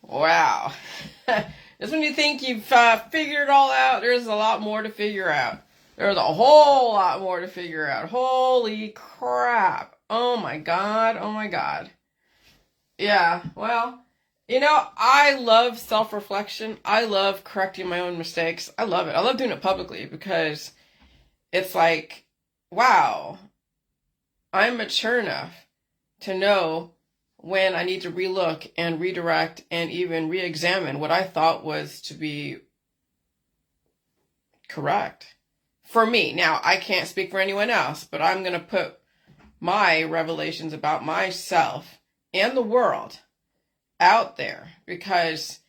Wow. Just when you think you've figured it all out, there's a lot more to figure out. There's a whole lot more to figure out. Holy crap. Oh my God. Oh my God. Yeah, well, I love self-reflection. I love correcting my own mistakes. I love it. I love doing it publicly because it's like, wow, I'm mature enough to know when I need to relook and redirect and even re-examine what I thought was to be correct for me. Now, I can't speak for anyone else, but I'm going to put my revelations about myself and the world out there because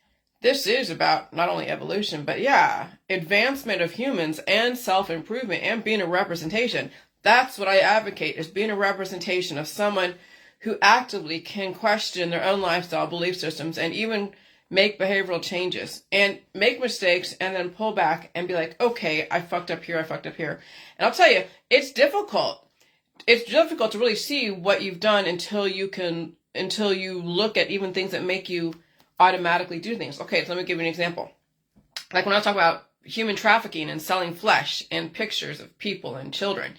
this is about not only evolution, but yeah, advancement of humans and self-improvement and being a representation. That's what I advocate, is being a representation of someone who actively can question their own lifestyle, belief systems, and even make behavioral changes and make mistakes and then pull back and be like, okay, I fucked up here, I fucked up here. And I'll tell you, it's difficult. It's difficult to really see what you've done until you look at even things that make you automatically do things. Okay, so let me give you an example. Like when I talk about human trafficking and selling flesh and pictures of people and children,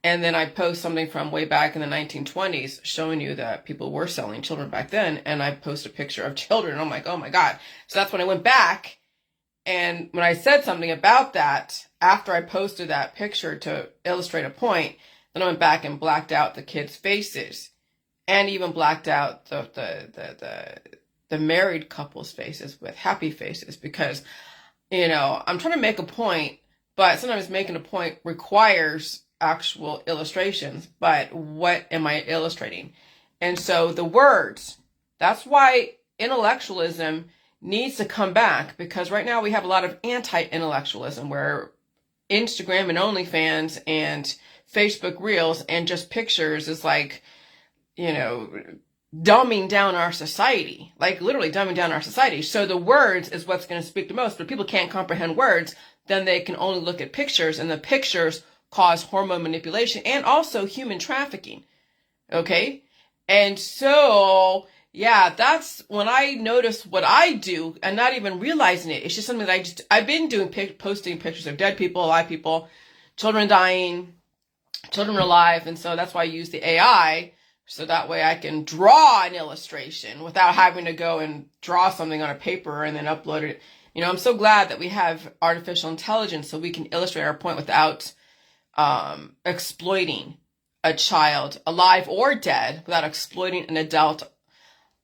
and then I post something from way back in the 1920s showing you that people were selling children back then, and I post a picture of children, and I'm like, oh my God. So that's when I went back, and when I said something about that, after I posted that picture to illustrate a point, then I went back and blacked out the kids' faces, and even blacked out the married couples' faces with happy faces, because, I'm trying to make a point, but sometimes making a point requires actual illustrations. But what am I illustrating? And so the words, that's why intellectualism needs to come back, because right now we have a lot of anti-intellectualism where Instagram and OnlyFans and Facebook Reels and just pictures is like, dumbing down our society, like literally dumbing down our society. So the words is what's going to speak the most, but people can't comprehend words, then they can only look at pictures, and the pictures cause hormone manipulation and also human trafficking. Okay? And so, yeah, that's when I notice what I do and not even realizing it. It's just something that I've been doing, posting pictures of dead people, alive people, children dying, children alive. And so that's why I use the AI. So that way I can draw an illustration without having to go and draw something on a paper and then upload it. I'm so glad that we have artificial intelligence so we can illustrate our point without exploiting a child, alive or dead, without exploiting an adult,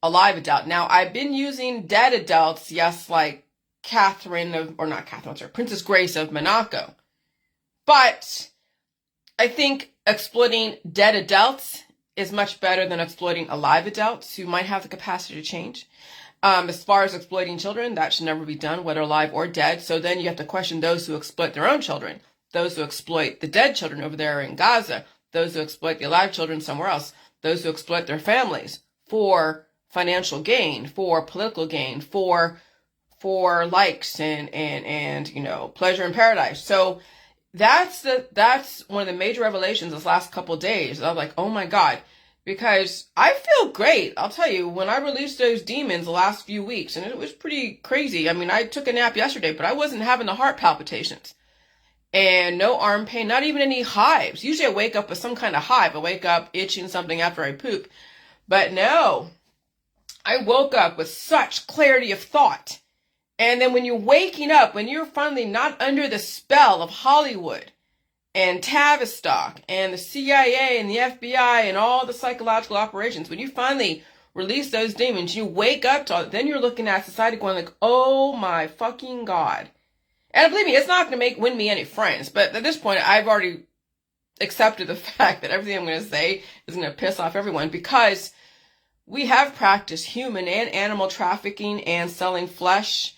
alive adult. Now, I've been using dead adults, yes, like Princess Grace of Monaco. But I think exploiting dead adults is much better than exploiting alive adults who might have the capacity to change. As far as exploiting children, that should never be done, whether alive or dead. So then you have to question those who exploit their own children, those who exploit the dead children over there in Gaza, those who exploit the alive children somewhere else, those who exploit their families for financial gain, for political gain, for likes and pleasure in paradise. So that's one of the major revelations this last couple of days. I was like, oh my God, because I feel great. I'll tell you, when I released those demons the last few weeks, and it was pretty crazy. I mean, I took a nap yesterday, but I wasn't having the heart palpitations and no arm pain, not even any hives. Usually I wake up with some kind of hive. I wake up itching something after I poop, but no, I woke up with such clarity of thought. And then when you're waking up, when you're finally not under the spell of Hollywood and Tavistock and the CIA and the FBI and all the psychological operations, when you finally release those demons, you wake up to it, then you're looking at society going like, oh my fucking God. And believe me, it's not going to win me any friends. But at this point, I've already accepted the fact that everything I'm going to say is going to piss off everyone, because we have practiced human and animal trafficking and selling flesh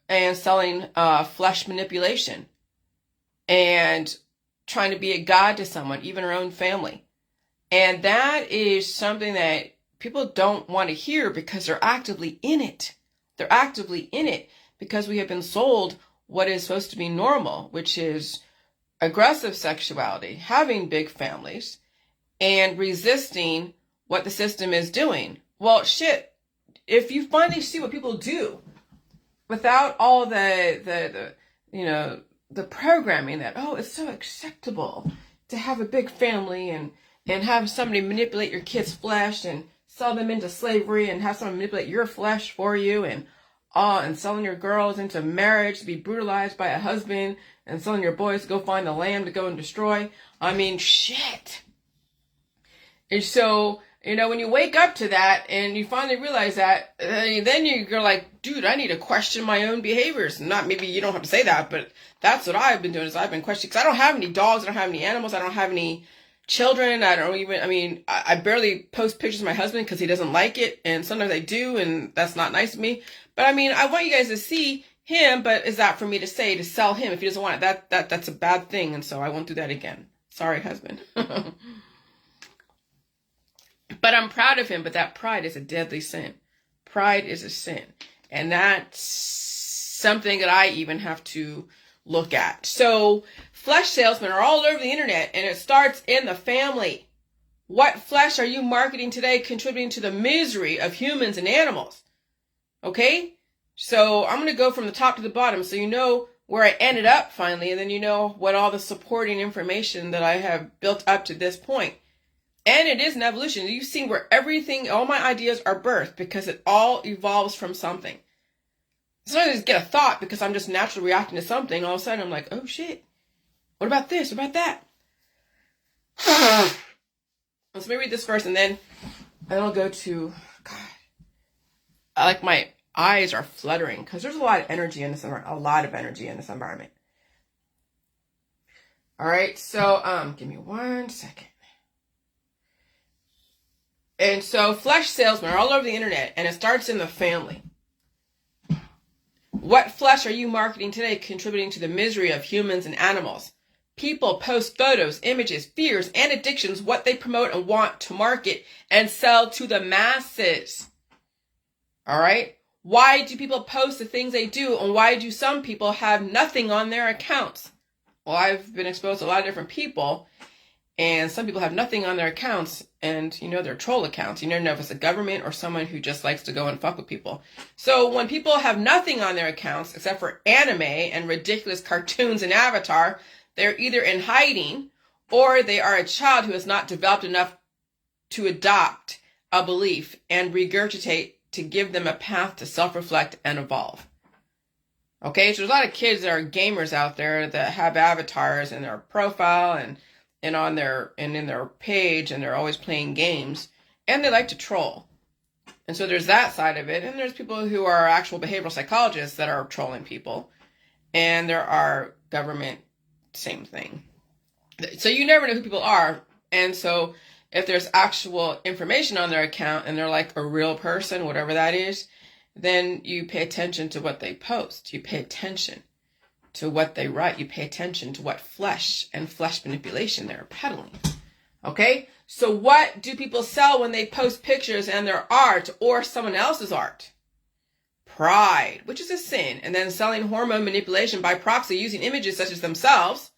and selling flesh manipulation and trying to be a god to someone, even our own family. And that is something that people don't want to hear because they're actively in it. They're actively in it because we have been sold what is supposed to be normal, which is aggressive sexuality, having big families, and resisting what the system is doing. Well, shit, if you finally see what people do without all the the programming that, oh, it's so acceptable to have a big family and have somebody manipulate your kid's flesh and sell them into slavery and have someone manipulate your flesh for you and selling your girls into marriage to be brutalized by a husband and selling your boys to go find a lamb to go and destroy. I mean, shit. And so, when you wake up to that and you finally realize that, then you're like, dude, I need to question my own behaviors. Not, maybe you don't have to say that, but that's what I've been doing, is I've been questioning, because I don't have any dogs, I don't have any animals, I don't have any children, I barely post pictures of my husband because he doesn't like it, and sometimes I do, and that's not nice of me. But I want you guys to see him, but is that for me to say, to sell him if he doesn't want it? That's a bad thing, and so I won't do that again. Sorry, husband. But I'm proud of him, but that pride is a deadly sin. Pride is a sin. And that's something that I even have to look at. So flesh salesmen are all over the internet, and it starts in the family. What flesh are you marketing today, contributing to the misery of humans and animals? Okay? So I'm going to go from the top to the bottom so you know where I ended up finally, and then you know what all the supporting information that I have built up to this point. And it is an evolution. You've seen where everything, all my ideas are birthed because it all evolves from something. It's not just get a thought because I'm just naturally reacting to something. All of a sudden I'm like, oh shit, what about this? What about that? Let me read this first, and then I'll go to, God, my eyes are fluttering because there's a lot of energy in this environment. All right, so give me 1 second. And so flesh salesmen are all over the internet, and it starts in the family. What flesh are you marketing today, contributing to the misery of humans and animals? People post photos, images, fears, and addictions, what they promote and want to market and sell to the masses. All right? Why do people post the things they do, and why do some people have nothing on their accounts? Well, I've been exposed to a lot of different people, and some people have nothing on their accounts, and they're troll accounts. You never know if it's a government or someone who just likes to go and fuck with people. So when people have nothing on their accounts except for anime and ridiculous cartoons and Avatar, they're either in hiding or they are a child who has not developed enough to adopt a belief and regurgitate to give them a path to self-reflect and evolve. Okay, so there's a lot of kids that are gamers out there that have avatars in their profile and in their page, and they're always playing games, and they like to troll. And so there's that side of it, and there's people who are actual behavioral psychologists that are trolling people, and there are government, same thing. So you never know who people are, and so if there's actual information on their account and they're like a real person, whatever that is, then you pay attention to what they post. You pay attention to what they write. You pay attention to what flesh and flesh manipulation they're peddling. Okay? So what do people sell when they post pictures and their art or someone else's art? Pride, which is a sin, and then selling hormone manipulation by proxy using images such as themselves,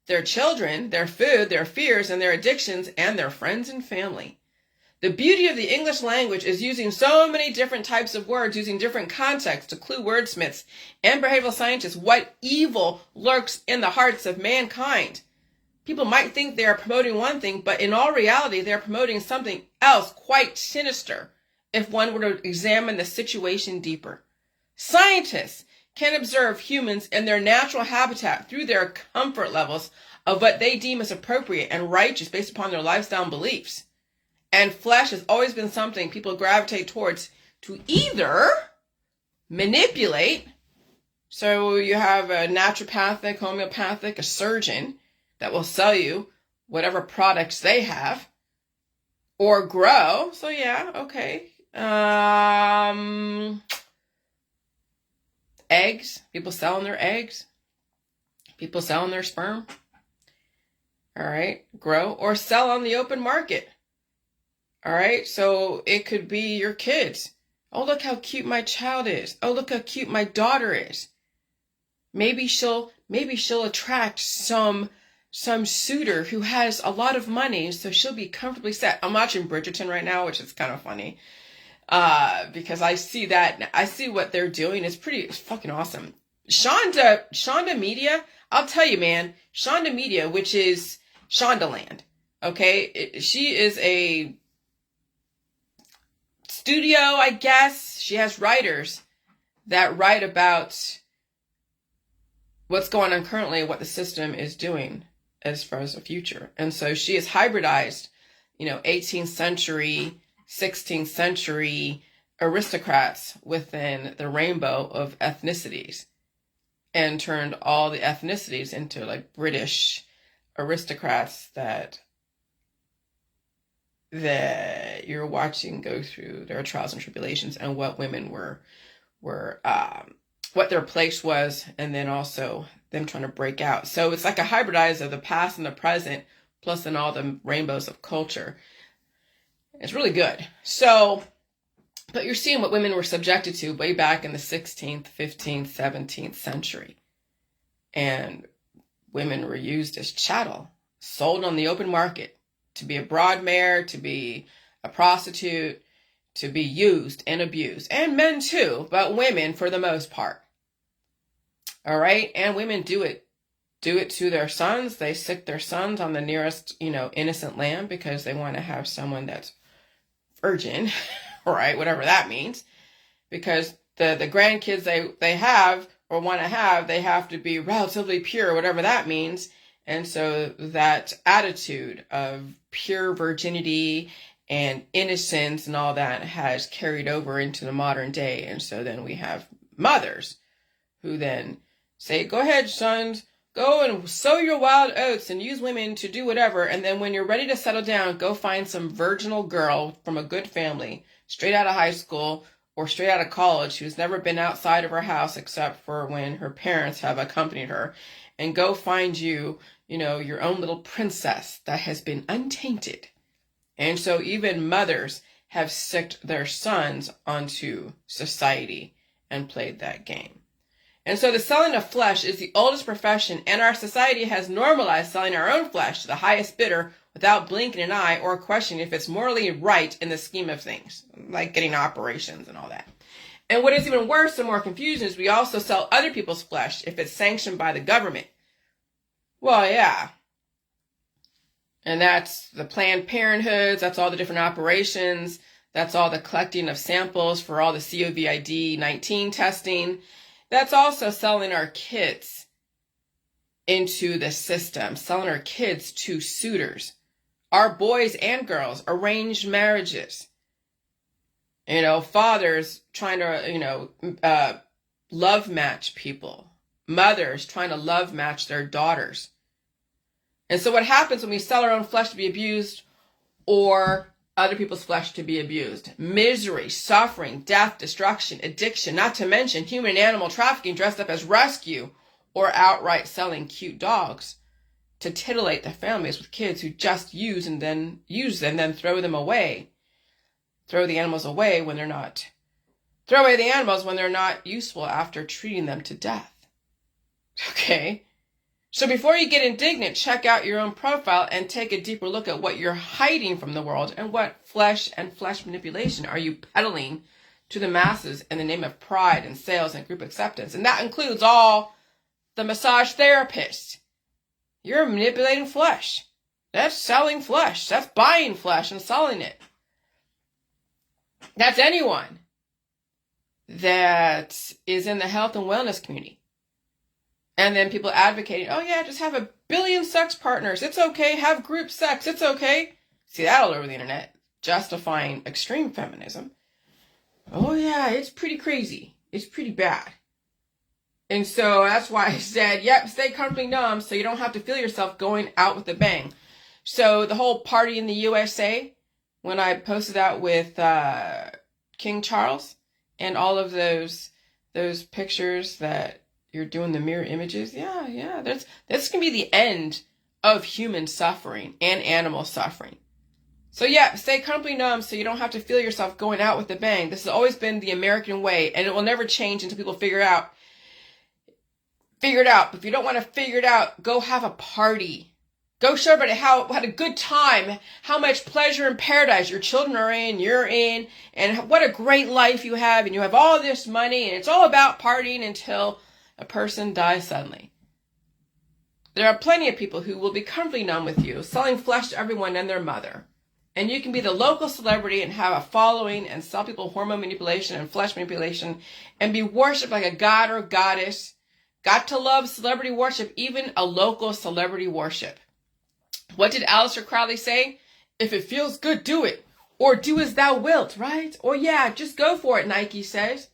their children, their food, their fears, and their addictions, and their friends and family. The beauty of the English language is using so many different types of words, using different contexts to clue wordsmiths and behavioral scientists what evil lurks in the hearts of mankind. People might think they are promoting one thing, but in all reality, they are promoting something else quite sinister if one were to examine the situation deeper. Scientists can observe humans in their natural habitat through their comfort levels of what they deem as appropriate and righteous based upon their lifestyle and beliefs. And flesh has always been something people gravitate towards to either manipulate. So you have a naturopathic, homeopathic, a surgeon that will sell you whatever products they have, or grow. So yeah, okay. Eggs. People selling their eggs. People selling their sperm. All right. Grow or sell on the open market. All right, so it could be your kids. Oh, look how cute my child is. Oh, look how cute my daughter is. Maybe she'll attract some suitor who has a lot of money, so she'll be comfortably set. I'm watching Bridgerton right now, which is kind of funny. Because I see that, I see what they're doing. It's fucking awesome. Shonda Media, I'll tell you, man, Shonda Media, which is Shondaland, okay? She is a studio, I guess. She has writers that write about what's going on currently, what the system is doing as far as the future. And so she has hybridized, 18th century, 16th century aristocrats within the rainbow of ethnicities and turned all the ethnicities into like British aristocrats that you're watching go through their trials and tribulations and what women were what their place was, and then also them trying to break out. So it's like a hybridize of the past and the present, plus then all the rainbows of culture. It's really good. So, but you're seeing what women were subjected to way back in the 16th, 15th, 17th century. And women were used as chattel, sold on the open market, to be a broadmare, to be a prostitute, to be used and abused. And men too, but women for the most part. All right? And women do it to their sons. They sick their sons on the nearest, innocent lamb because they want to have someone that's virgin, right? Whatever that means. Because the grandkids they have or want to have, they have to be relatively pure, whatever that means. And so that attitude of pure virginity and innocence and all that has carried over into the modern day. And so then we have mothers who then say, go ahead, sons, go and sow your wild oats and use women to do whatever. And then when you're ready to settle down, go find some virginal girl from a good family, straight out of high school or straight out of college, who's never been outside of her house except for when her parents have accompanied her, and go find you, your own little princess that has been untainted. And so even mothers have sicked their sons onto society and played that game. And so the selling of flesh is the oldest profession, and our society has normalized selling our own flesh to the highest bidder without blinking an eye or questioning if it's morally right in the scheme of things, like getting operations and all that. And what is even worse and more confusing is we also sell other people's flesh if it's sanctioned by the government. Well, yeah. And that's the Planned Parenthoods, that's all the different operations, that's all the collecting of samples for all the COVID-19 testing. That's also selling our kids into the system, selling our kids to suitors, our boys and girls, arranged marriages. Fathers trying to, love match people, mothers trying to love match their daughters. And so what happens when we sell our own flesh to be abused or other people's flesh to be abused? Misery, suffering, death, destruction, addiction, not to mention human and animal trafficking dressed up as rescue or outright selling cute dogs to titillate the families with kids who just use and then throw them away. Throw the animals away when they're not. Throw away the animals when they're not useful after treating them to death. Okay? So before you get indignant, check out your own profile and take a deeper look at what you're hiding from the world and what flesh and flesh manipulation are you peddling to the masses in the name of pride and sales and group acceptance. And that includes all the massage therapists. You're manipulating flesh. That's selling flesh. That's buying flesh and selling it. That's anyone that is in the health and wellness community. And then people advocating, oh yeah, just have a billion sex partners. It's okay. Have group sex. It's okay. See that all over the internet. Justifying extreme feminism. Oh yeah, it's pretty crazy. It's pretty bad. And so that's why I said, yep, stay comfortably numb so you don't have to feel yourself going out with a bang. So the whole party in the USA, when I posted that with King Charles and all of those pictures that you're doing the mirror images. Yeah. That's going to be the end of human suffering and animal suffering. So yeah, stay comfortably numb so you don't have to feel yourself going out with a bang. This has always been the American way, and it will never change until people figure it out. But if you don't want to figure it out, go have a party. Go show everybody how had a good time, how much pleasure and paradise your children are in, you're in, and what a great life you have, and you have all this money, and it's all about partying until a person dies suddenly. There are plenty of people who will be comfortably numb with you, selling flesh to everyone and their mother. And you can be the local celebrity and have a following and sell people hormone manipulation and flesh manipulation and be worshipped like a god or goddess. Got to love celebrity worship, even a local celebrity worship. What did Aleister Crowley say? If it feels good, do it. Or do as thou wilt, right? Or yeah, just go for it, Nike says.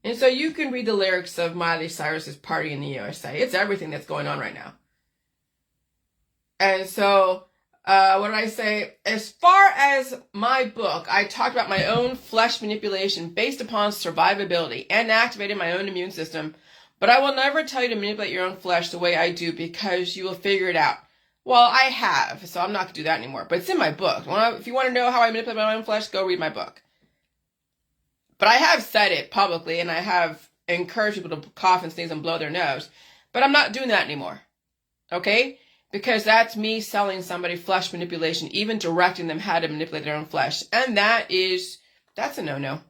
And so you can read the lyrics of Miley Cyrus's Party in the USA. It's everything that's going on right now. And so, what did I say? As far as my book, I talked about my own flesh manipulation based upon survivability and activating my own immune system. But I will never tell you to manipulate your own flesh the way I do because you will figure it out. Well, I have, so I'm not going to do that anymore. But it's in my book. If you want to know how I manipulate my own flesh, go read my book. But I have said it publicly, and I have encouraged people to cough and sneeze and blow their nose. But I'm not doing that anymore. Okay? Because that's me selling somebody flesh manipulation, even directing them how to manipulate their own flesh. And that's a no-no.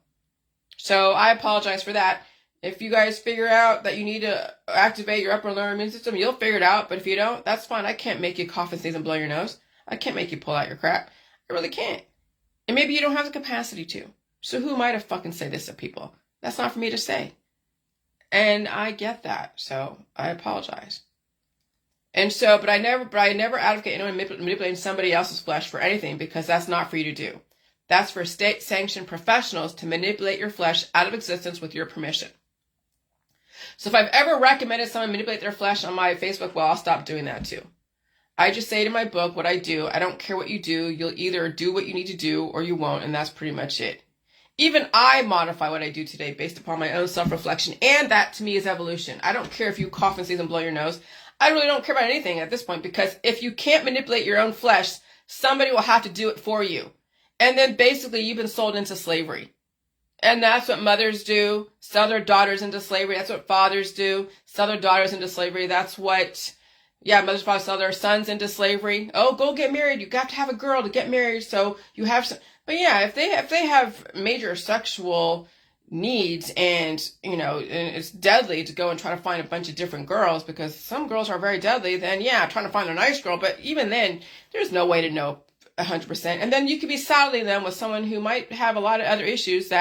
So I apologize for that. If you guys figure out that you need to activate your upper and lower immune system, you'll figure it out. But if you don't, that's fine. I can't make you cough and sneeze and blow your nose. I can't make you pull out your crap. I really can't. And maybe you don't have the capacity to. So who am I to fucking say this to people? That's not for me to say. And I get that. So I apologize. And so, but I never advocate anyone manipulating somebody else's flesh for anything because that's not for you to do. That's for state-sanctioned professionals to manipulate your flesh out of existence with your permission. So if I've ever recommended someone manipulate their flesh on my Facebook, well, I'll stop doing that too. I just say to my book what I do. I don't care what you do. You'll either do what you need to do or you won't, and that's pretty much it. Even I modify what I do today based upon my own self-reflection, and that to me is evolution. I don't care if you cough and sneeze and blow your nose. I really don't care about anything at this point because if you can't manipulate your own flesh, somebody will have to do it for you. And then basically you've been sold into slavery. And that's what mothers do, sell their daughters into slavery. That's what fathers do, sell their daughters into slavery. That's what, mothers and fathers sell their sons into slavery. Oh, go get married. You got to have a girl to get married. So you have some, but yeah, if they have major sexual needs and, and it's deadly to go and try to find a bunch of different girls because some girls are very deadly, then yeah, trying to find a nice girl. But even then, there's no way to know 100%. And then you could be saddling them with someone who might have a lot of other issues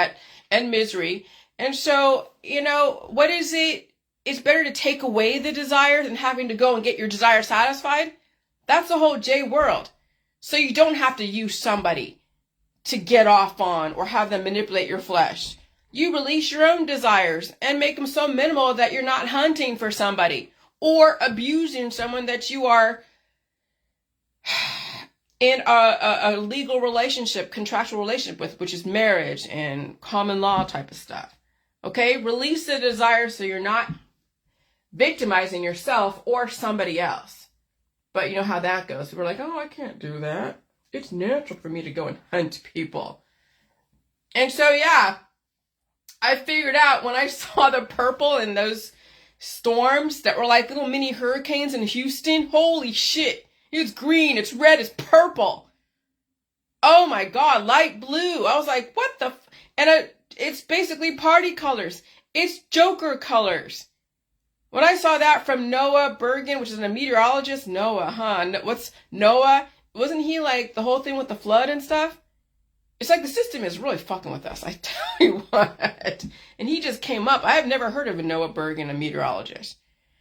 and misery. And so, what is it? It's better to take away the desire than having to go and get your desire satisfied. That's the whole J world. So you don't have to use somebody to get off on or have them manipulate your flesh. You release your own desires and make them so minimal that you're not hunting for somebody or abusing someone that you are in a legal relationship, contractual relationship with, which is marriage and common law type of stuff. Okay? Release the desire so you're not victimizing yourself or somebody else. But you know how that goes. We're like, oh, I can't do that. It's natural for me to go and hunt people. And so, yeah, I figured out when I saw the purple and those storms that were like little mini hurricanes in Houston, holy shit. It's green, it's red, it's purple. Oh my God, light blue. I was like, what the and it's basically party colors. It's Joker colors. When I saw that from Noah Bergen, which is a meteorologist, Noah, huh? What's Noah? Wasn't he like the whole thing with the flood and stuff? It's like the system is really fucking with us, I tell you what. And he just came up. I have never heard of a Noah Bergen, a meteorologist.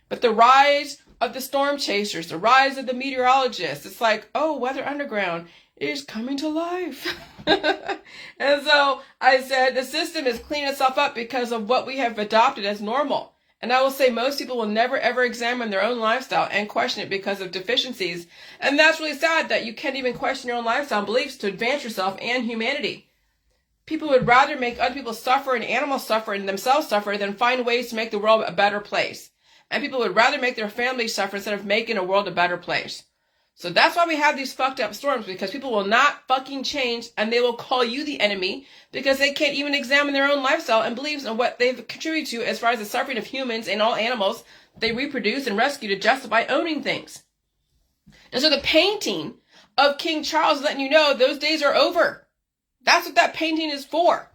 But the rise of the storm chasers, the rise of the meteorologists, it's like, oh, Weather Underground is coming to life. And so I said, the system is cleaning itself up because of what we have adopted as normal. And I will say most people will never, ever examine their own lifestyle and question it because of deficiencies. And that's really sad that you can't even question your own lifestyle and beliefs to advance yourself and humanity. People would rather make other people suffer and animals suffer and themselves suffer than find ways to make the world a better place. And people would rather make their families suffer instead of making a world a better place. So that's why we have these fucked up storms, because people will not fucking change and they will call you the enemy because they can't even examine their own lifestyle and beliefs and what they've contributed to as far as the suffering of humans and all animals they reproduce and rescue to justify owning things. And so the painting of King Charles is letting you know those days are over. That's what that painting is for.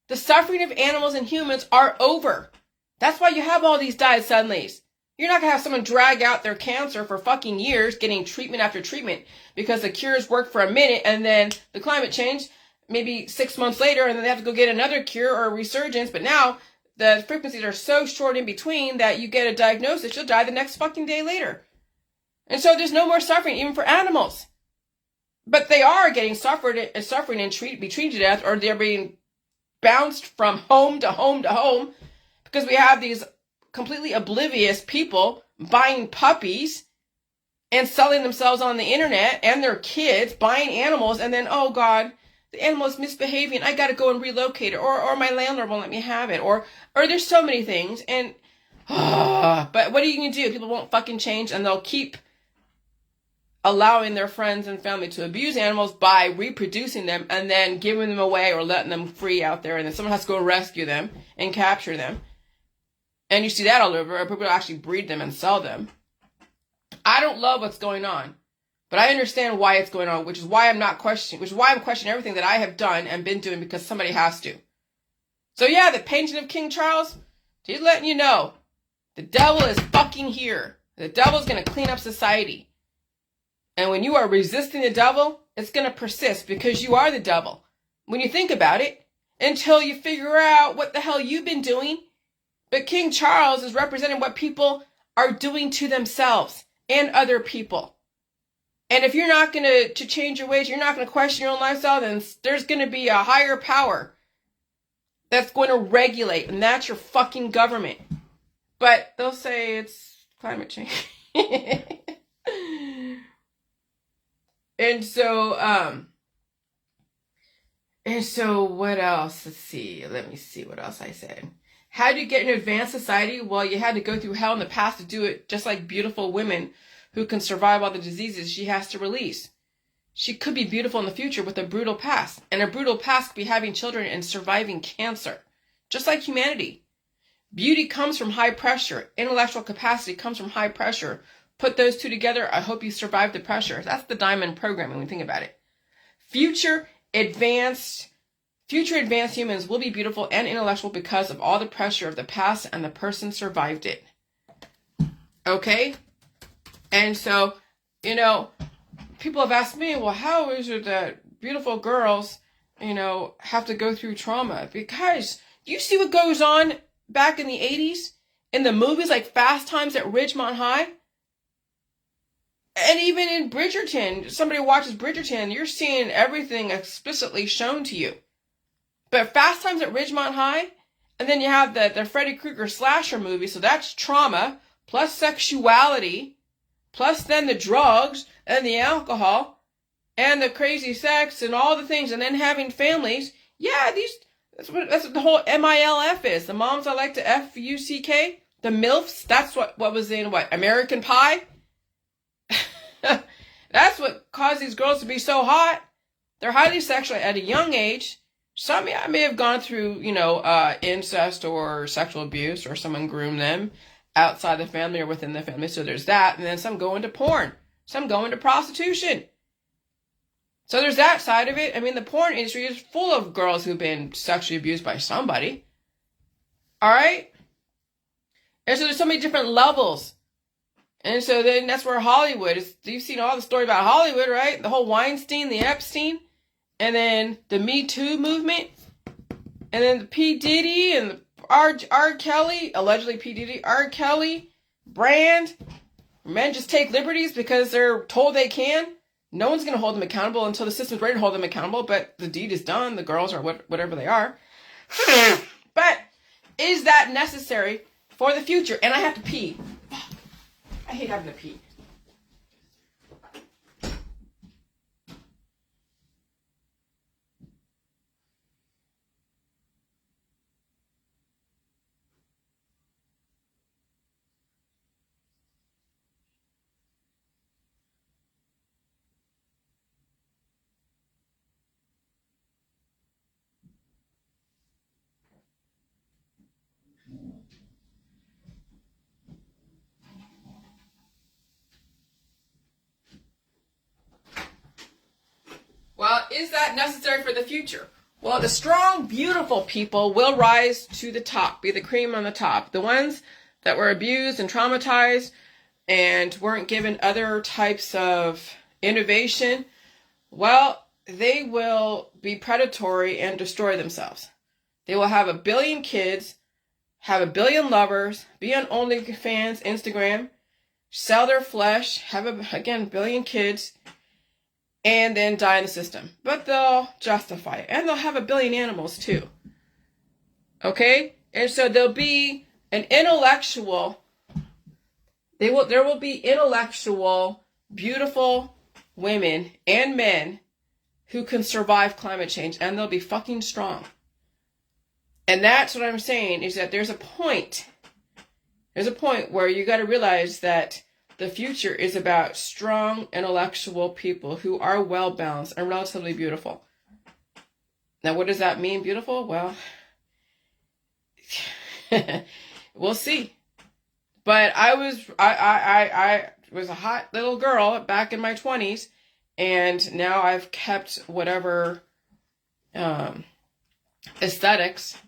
The suffering of animals and humans are over. That's why you have all these died suddenlies. You're not going to have someone drag out their cancer for fucking years getting treatment after treatment because the cures work for a minute and then the climate change maybe 6 months later and then they have to go get another cure or a resurgence. But now the frequencies are so short in between that you get a diagnosis, you'll die the next fucking day later. And so there's no more suffering even for animals. But they are getting suffering and be treated to death, or they're being bounced from home to home to home because we have these completely oblivious people buying puppies and selling themselves on the internet and their kids buying animals. And then, oh God, the animal is misbehaving. I got to go and relocate it. Or my landlord won't let me have it. Or there's so many things. And, but what are you going to do? People won't fucking change and they'll keep allowing their friends and family to abuse animals by reproducing them and then giving them away or letting them free out there. And then someone has to go rescue them and capture them. And you see that all over. People actually breed them and sell them. I don't love what's going on. But I understand why it's going on, which is why I'm questioning everything that I have done and been doing because somebody has to. So yeah, the painting of King Charles, he's letting you know the devil is fucking here. The devil's going to clean up society. And when you are resisting the devil, it's going to persist because you are the devil. When you think about it, until you figure out what the hell you've been doing. But King Charles is representing what people are doing to themselves and other people. And if you're not going to change your ways, you're not going to question your own lifestyle, then there's going to be a higher power that's going to regulate. And that's your fucking government. But they'll say it's climate change. And so what else? Let me see what else I said. How do you get an advanced society? Well, you had to go through hell in the past to do it, just like beautiful women who can survive all the diseases she has to release. She could be beautiful in the future with a brutal past. And a brutal past could be having children and surviving cancer. Just like humanity. Beauty comes from high pressure. Intellectual capacity comes from high pressure. Put those two together, I hope you survive the pressure. That's the diamond program when we think about it. Future advanced humans will be beautiful and intellectual because of all the pressure of the past and the person survived it. Okay? And so, people have asked me, well, how is it that beautiful girls, have to go through trauma? Because you see what goes on back in the 80s in the movies like Fast Times at Ridgemont High? And even in Bridgerton, somebody watches Bridgerton, you're seeing everything explicitly shown to you. But Fast Times at Ridgemont High, and then you have the Freddy Krueger slasher movie, so that's trauma, plus sexuality, plus then the drugs, and the alcohol, and the crazy sex, and all the things, and then having families. Yeah, that's what the whole MILF is. The moms I like to FUCK, the MILFs, that's what was in, American Pie? That's what caused these girls to be so hot. They're highly sexual at a young age. Some may have gone through, incest or sexual abuse, or someone groomed them outside the family or within the family. So there's that. And then some go into porn. Some go into prostitution. So there's that side of it. I mean, the porn industry is full of girls who've been sexually abused by somebody. All right? And so there's so many different levels. And so then that's where Hollywood is. You've seen all the story about Hollywood, right? The whole Weinstein, the Epstein, and then the Me Too movement, and then the P. Diddy and the R. Kelly, allegedly P. Diddy, R. Kelly, brand. Men just take liberties because they're told they can. No one's going to hold them accountable until the system's ready to hold them accountable, but the deed is done. The girls are whatever they are. But is that necessary for the future? And I have to pee. I hate having to pee. is that necessary for the future? Well, the strong, beautiful people will rise to the top, be the cream on the top. The ones that were abused and traumatized and weren't given other types of innovation, well, they will be predatory and destroy themselves. They will have 1 billion kids, have 1 billion lovers, be on OnlyFans, Instagram, sell their flesh, have, again, 1 billion kids, and then die in the system. But they'll justify it. And they'll have 1 billion animals, too. Okay? And so there'll be an intellectual, there will be intellectual, beautiful women and men who can survive climate change, and they'll be fucking strong. And that's what I'm saying, is that there's a point where you got to realize that the future is about strong, intellectual people who are well-balanced and relatively beautiful. Now, what does that mean, beautiful? Well, we'll see. But I was a hot little girl back in my 20s, and now I've kept whatever aesthetics,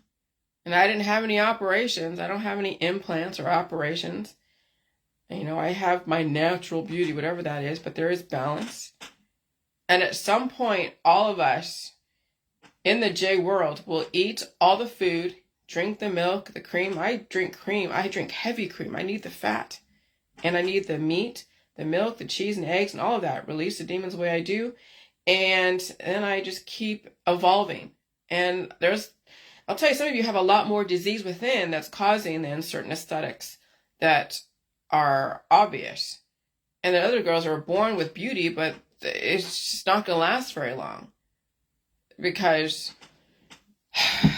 and I didn't have any operations. I don't have any implants or operations. You know, I have my natural beauty, whatever that is, but there is balance. And at some point, all of us in the J world will eat all the food, drink the milk, the cream. I drink cream. I drink heavy cream. I need the fat. And I need the meat, the milk, the cheese, and eggs, and all of that. Release the demons the way I do. And then I just keep evolving. And I'll tell you, some of you have a lot more disease within that's causing then certain aesthetics that are obvious. And the other girls are born with beauty, but it's just not going to last very long. Because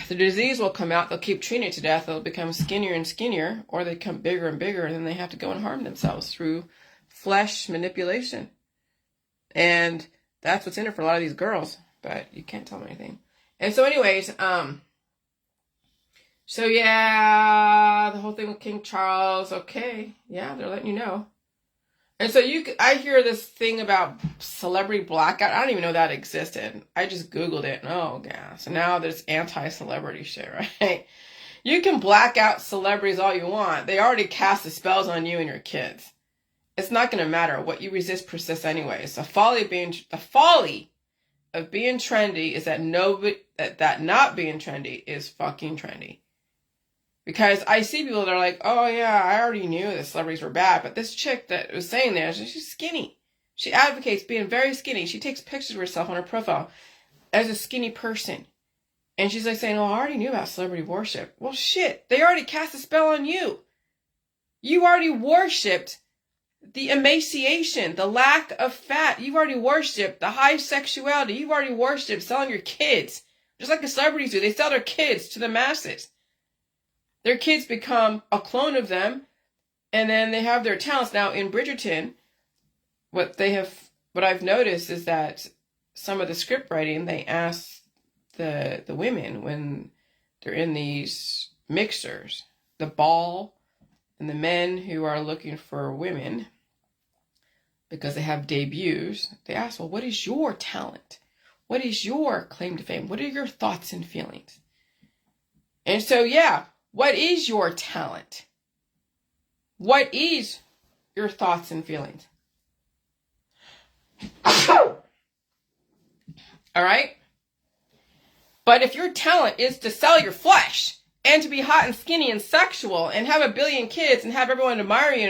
the disease will come out, they'll keep treating it to death, they'll become skinnier and skinnier, or they become bigger and bigger, and then they have to go and harm themselves through flesh manipulation. And that's what's in it for a lot of these girls, but you can't tell them anything. And so anyways, so yeah, the whole thing with King Charles, okay, yeah, they're letting you know. And so I hear this thing about celebrity blackout. I don't even know that existed. I just Googled it. Oh, yeah. So now there's anti-celebrity shit, right? You can black out celebrities all you want. They already cast the spells on you and your kids. It's not going to matter. What you resist persists anyways. The folly of being trendy is that that not being trendy is fucking trendy. Because I see people that are like, oh yeah, I already knew the celebrities were bad, but this chick that was saying there, she's skinny. She advocates being very skinny. She takes pictures of herself on her profile as a skinny person. And she's like saying, oh, I already knew about celebrity worship. Well, shit, they already cast a spell on you. You already worshipped the emaciation, the lack of fat. You've already worshipped the high sexuality. You've already worshipped selling your kids. Just like the celebrities do. They sell their kids to the masses. Their kids become a clone of them, and then they have their talents. Now in Bridgerton, what I've noticed is that some of the script writing, they ask the women when they're in these mixers, the ball, and the men who are looking for women because they have debuts, they ask, well, what is your talent? What is your claim to fame? What are your thoughts and feelings? And so, yeah, what is your talent? What is your thoughts and feelings? All right? But if your talent is to sell your flesh and to be hot and skinny and sexual and have 1 billion kids and have everyone admire you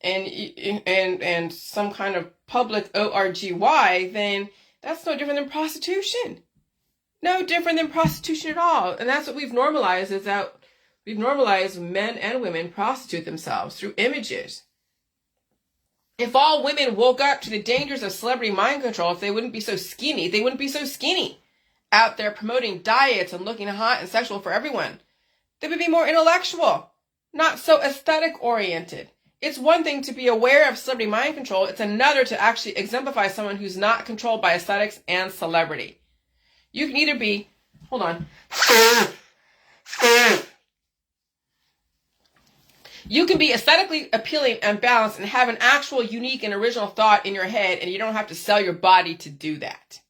and some kind of public ORGY, then that's no different than prostitution. No different than prostitution at all. And that's what we've normalized, is that we've normalized men and women prostitute themselves through images. If all women woke up to the dangers of celebrity mind control, if they wouldn't be so skinny, they wouldn't be so skinny out there promoting diets and looking hot and sexual for everyone. They would be more intellectual, not so aesthetic oriented. It's one thing to be aware of celebrity mind control. It's another to actually exemplify someone who's not controlled by aesthetics and celebrity. You can either be, hold on. You can be aesthetically appealing and balanced and have an actual unique and original thought in your head, and you don't have to sell your body to do that.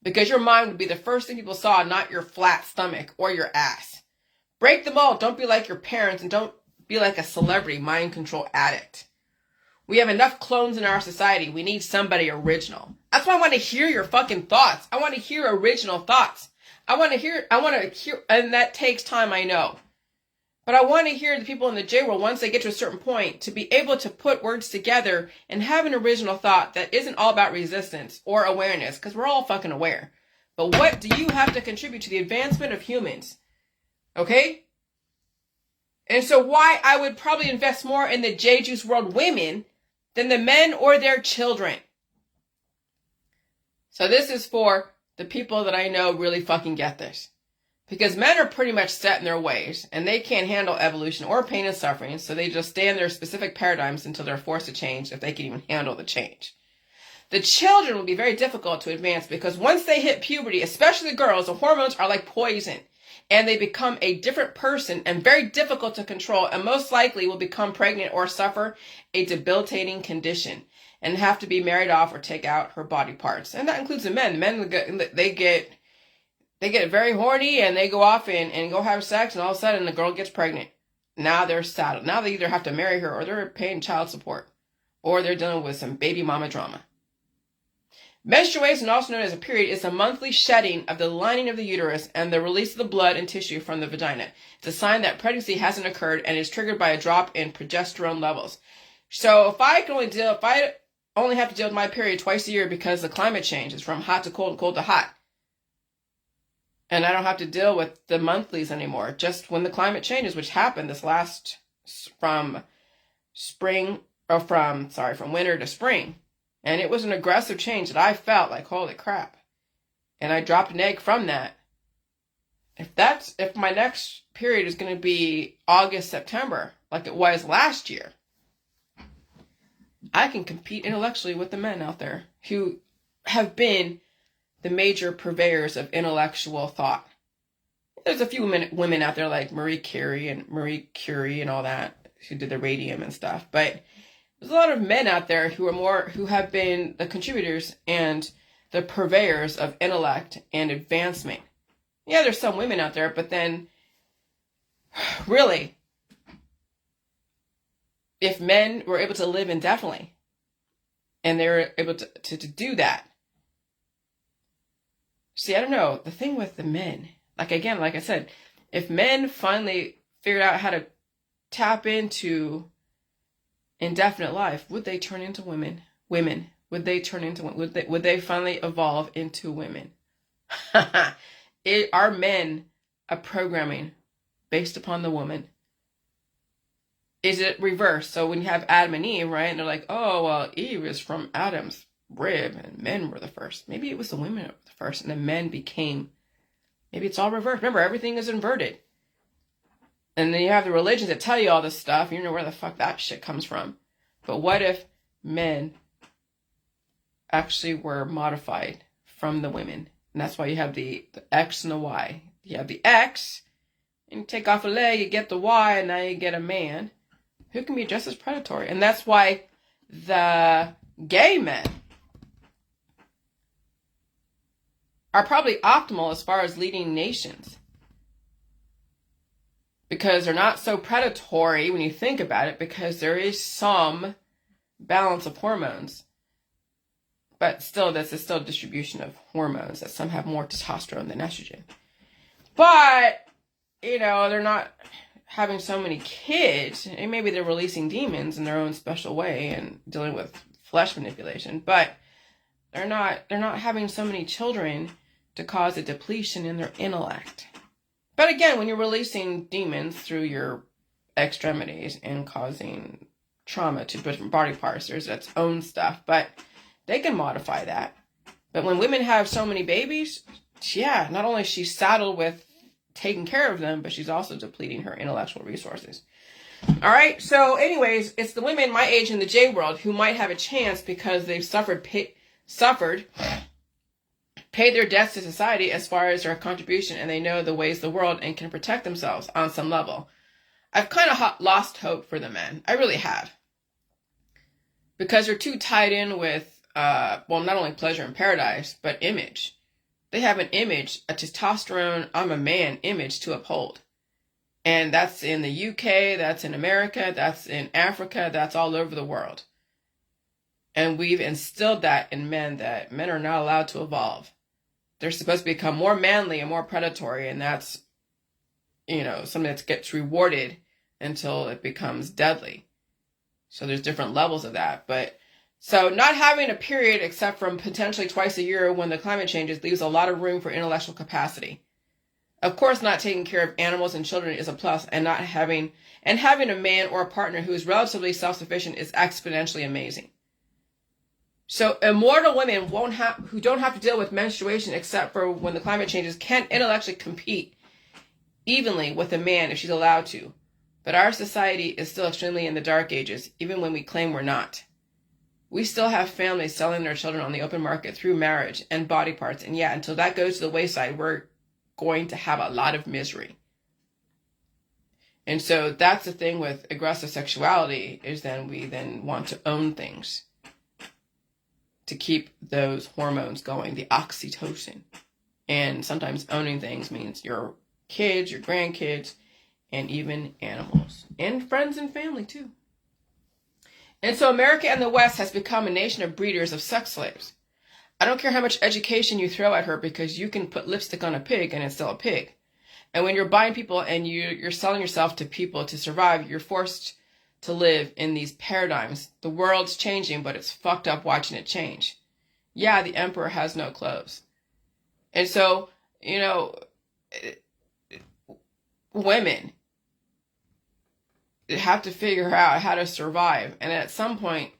Because your mind would be the first thing people saw, not your flat stomach or your ass. Break the mold. Don't be like your parents, and don't be like a celebrity mind control addict. We have enough clones in our society. We need somebody original. That's why I want to hear your fucking thoughts. I want to hear original thoughts. I want to hear, and that takes time, I know. But I want to hear the people in the J world, once they get to a certain point, to be able to put words together and have an original thought that isn't all about resistance or awareness, because we're all fucking aware. But what do you have to contribute to the advancement of humans? Okay? And so why I would probably invest more in the J-Juice world women than the men or their children. So this is for the people that I know really fucking get this. Because men are pretty much set in their ways, and they can't handle evolution or pain and suffering, so they just stay in their specific paradigms until they're forced to change, if they can even handle the change. The children will be very difficult to advance, because once they hit puberty, especially the girls, the hormones are like poison, and they become a different person and very difficult to control, and most likely will become pregnant or suffer a debilitating condition and have to be married off or take out her body parts. And that includes the men. The men, they get very horny, and they go off and go have sex, and all of a sudden the girl gets pregnant. Now they're saddled. Now they either have to marry her, or they're paying child support, or they're dealing with some baby mama drama. Menstruation, also known as a period, is a monthly shedding of the lining of the uterus and the release of the blood and tissue from the vagina. It's a sign that pregnancy hasn't occurred and is triggered by a drop in progesterone levels. So if I only have to deal with my period twice a year because the climate change is from hot to cold and cold to hot, and I don't have to deal with the monthlies anymore, just when the climate changes, which happened from winter to spring. And it was an aggressive change that I felt like, holy crap. And I dropped an egg from that. If my next period is going to be August, September, like it was last year, I can compete intellectually with the men out there who have been the major purveyors of intellectual thought. There's a few women out there like Marie Curie and all that, who did the radium and stuff. But there's a lot of men out there who have been the contributors and the purveyors of intellect and advancement. Yeah, there's some women out there, but then really, if men were able to live indefinitely and they were able to do that. See, I don't know, the thing with the men, like I said, if men finally figured out how to tap into indefinite life, would they turn into women? Would they finally evolve into women? Are men a programming based upon the woman? Is it reversed? So when you have Adam and Eve, right, and they're like, oh, well, Eve is from Adam's rib and men were the first. Maybe it was the women that were the first and the men became, maybe it's all reversed. Remember, everything is inverted. And then you have the religions that tell you all this stuff. You don't know where the fuck that shit comes from. But what if men actually were modified from the women? And that's why you have the X and the Y. You have the X, and you take off a leg, you get the Y, and now you get a man who can be just as predatory. And that's why the gay men are probably optimal as far as leading nations. Because they're not so predatory when you think about it, because there is some balance of hormones. But still, this is still a distribution of hormones, that some have more testosterone than estrogen. But, they're not having so many kids. And maybe they're releasing demons in their own special way and dealing with flesh manipulation. But they're not having so many children to cause a depletion in their intellect. But again, when you're releasing demons through your extremities and causing trauma to different body parts, there's its own stuff. But they can modify that. But when women have so many babies, yeah, not only is she saddled with taking care of them, but she's also depleting her intellectual resources. All right. So anyways, it's the women my age in the J world who might have a chance because they've paid their debts to society as far as their contribution, and they know the ways of the world and can protect themselves on some level. I've kind of lost hope for the men. I really have. Because they're too tied in with, not only pleasure and paradise, but image. They have an image, a testosterone, I'm a man image to uphold. And that's in the UK, that's in America, that's in Africa, that's all over the world. And we've instilled that in men, that men are not allowed to evolve. They're supposed to become more manly and more predatory, and that's, something that gets rewarded until it becomes deadly. So there's different levels of that. But so not having a period except from potentially twice a year when the climate changes leaves a lot of room for intellectual capacity. Of course, not taking care of animals and children is a plus, and having a man or a partner who is relatively self-sufficient is exponentially amazing. So immortal women who don't have to deal with menstruation except for when the climate changes can intellectually compete evenly with a man if she's allowed to. But our society is still extremely in the dark ages, even when we claim we're not. We still have families selling their children on the open market through marriage and body parts, and yeah, until that goes to the wayside, we're going to have a lot of misery. And so that's the thing with aggressive sexuality, is then we want to own things to keep those hormones going, the oxytocin. And sometimes owning things means your kids, your grandkids, and even animals, and friends and family too. And so America and the West has become a nation of breeders of sex slaves. I don't care how much education you throw at her, because you can put lipstick on a pig and it's still a pig. And when you're buying people and you're selling yourself to people to survive, you're forced to live in these paradigms. The world's changing, but it's fucked up watching it change. Yeah, the emperor has no clothes. And so, women have to figure out how to survive. And at some point,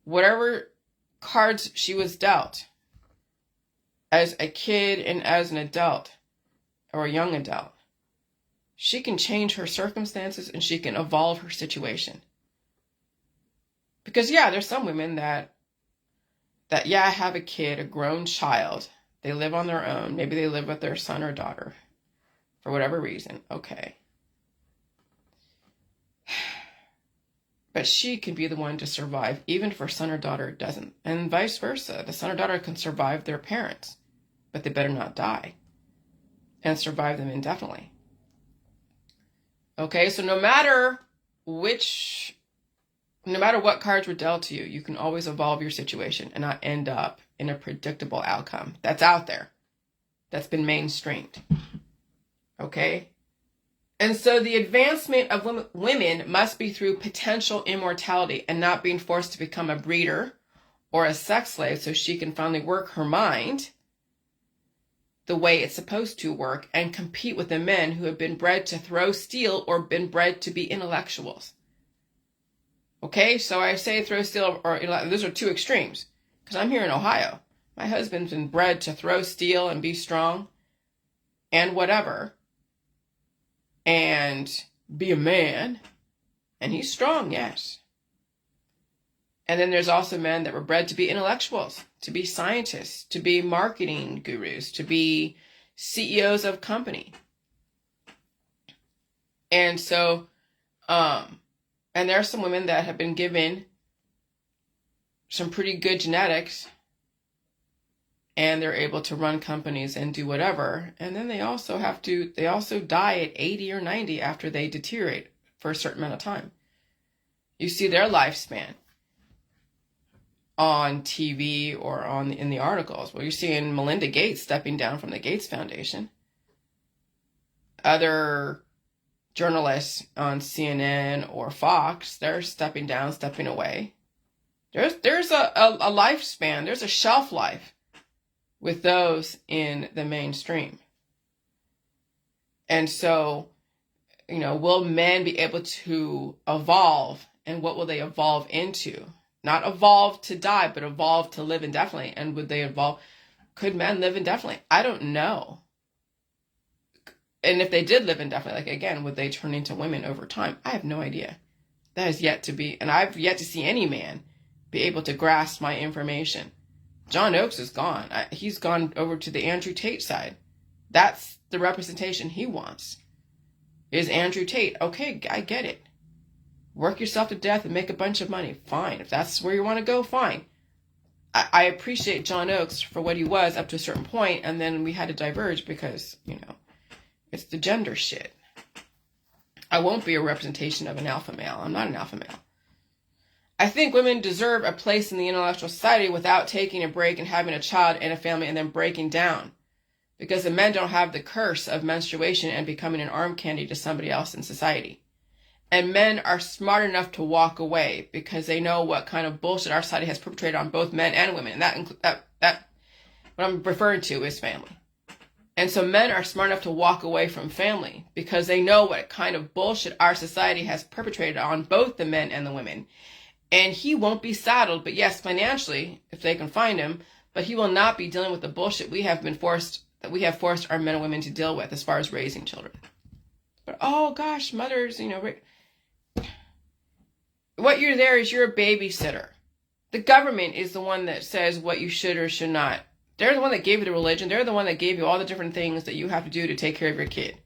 whatever cards she was dealt as a kid and as an adult or a young adult, she can change her circumstances and she can evolve her situation. Because yeah, there's some women that have a kid, a grown child. They live on their own. Maybe they live with their son or daughter for whatever reason. Okay. But she can be the one to survive, even if her son or daughter doesn't. And vice versa. The son or daughter can survive their parents, but they better not die and survive them indefinitely. Okay, so no matter what cards were dealt to you, you can always evolve your situation and not end up in a predictable outcome that's out there, that's been mainstreamed. Okay? And so the advancement of women must be through potential immortality and not being forced to become a breeder or a sex slave, so she can finally work her mind the way it's supposed to work and compete with the men who have been bred to throw steel or been bred to be intellectuals. Okay, so I say throw steel, or those are two extremes, because I'm here in Ohio. My husband's been bred to throw steel and be strong and whatever, and be a man, and he's strong, yes. And then there's also men that were bred to be intellectuals, to be scientists, to be marketing gurus, to be CEOs of company. And so, and there are some women that have been given some pretty good genetics, and they're able to run companies and do whatever. And then they also die at 80 or 90 after they deteriorate for a certain amount of time. You see their lifespan on TV or in the articles. Well, you're seeing Melinda Gates stepping down from the Gates Foundation. Other journalists on CNN or Fox, they're stepping down, stepping away. There's a lifespan, there's a shelf life with those in the mainstream. And so, will men be able to evolve, and what will they evolve into? Not evolve to die, but evolve to live indefinitely. And would they evolve? Could men live indefinitely? I don't know. And if they did live indefinitely, again, would they turn into women over time? I have no idea. That is yet to be, and I've yet to see any man be able to grasp my information. John Oakes is gone. He's gone over to the Andrew Tate side. That's the representation he wants, is Andrew Tate. Okay, I get it. Work yourself to death and make a bunch of money. Fine. If that's where you want to go, fine. I appreciate John Oakes for what he was up to a certain point, and then we had to diverge because, it's the gender shit. I won't be a representation of an alpha male. I'm not an alpha male. I think women deserve a place in the intellectual society without taking a break and having a child and a family and then breaking down. Because the men don't have the curse of menstruation and becoming an arm candy to somebody else in society. And men are smart enough to walk away because they know what kind of bullshit our society has perpetrated on both men and women. And that what I'm referring to is family. And so men are smart enough to walk away from family because they know what kind of bullshit our society has perpetrated on both the men and the women. And he won't be saddled, but yes, financially, if they can find him, but he will not be dealing with the bullshit we have forced our men and women to deal with as far as raising children. But oh gosh, mothers, what you're there is you're a babysitter. The government is the one that says what you should or should not. They're the one that gave you the religion. They're the one that gave you all the different things that you have to do to take care of your kid.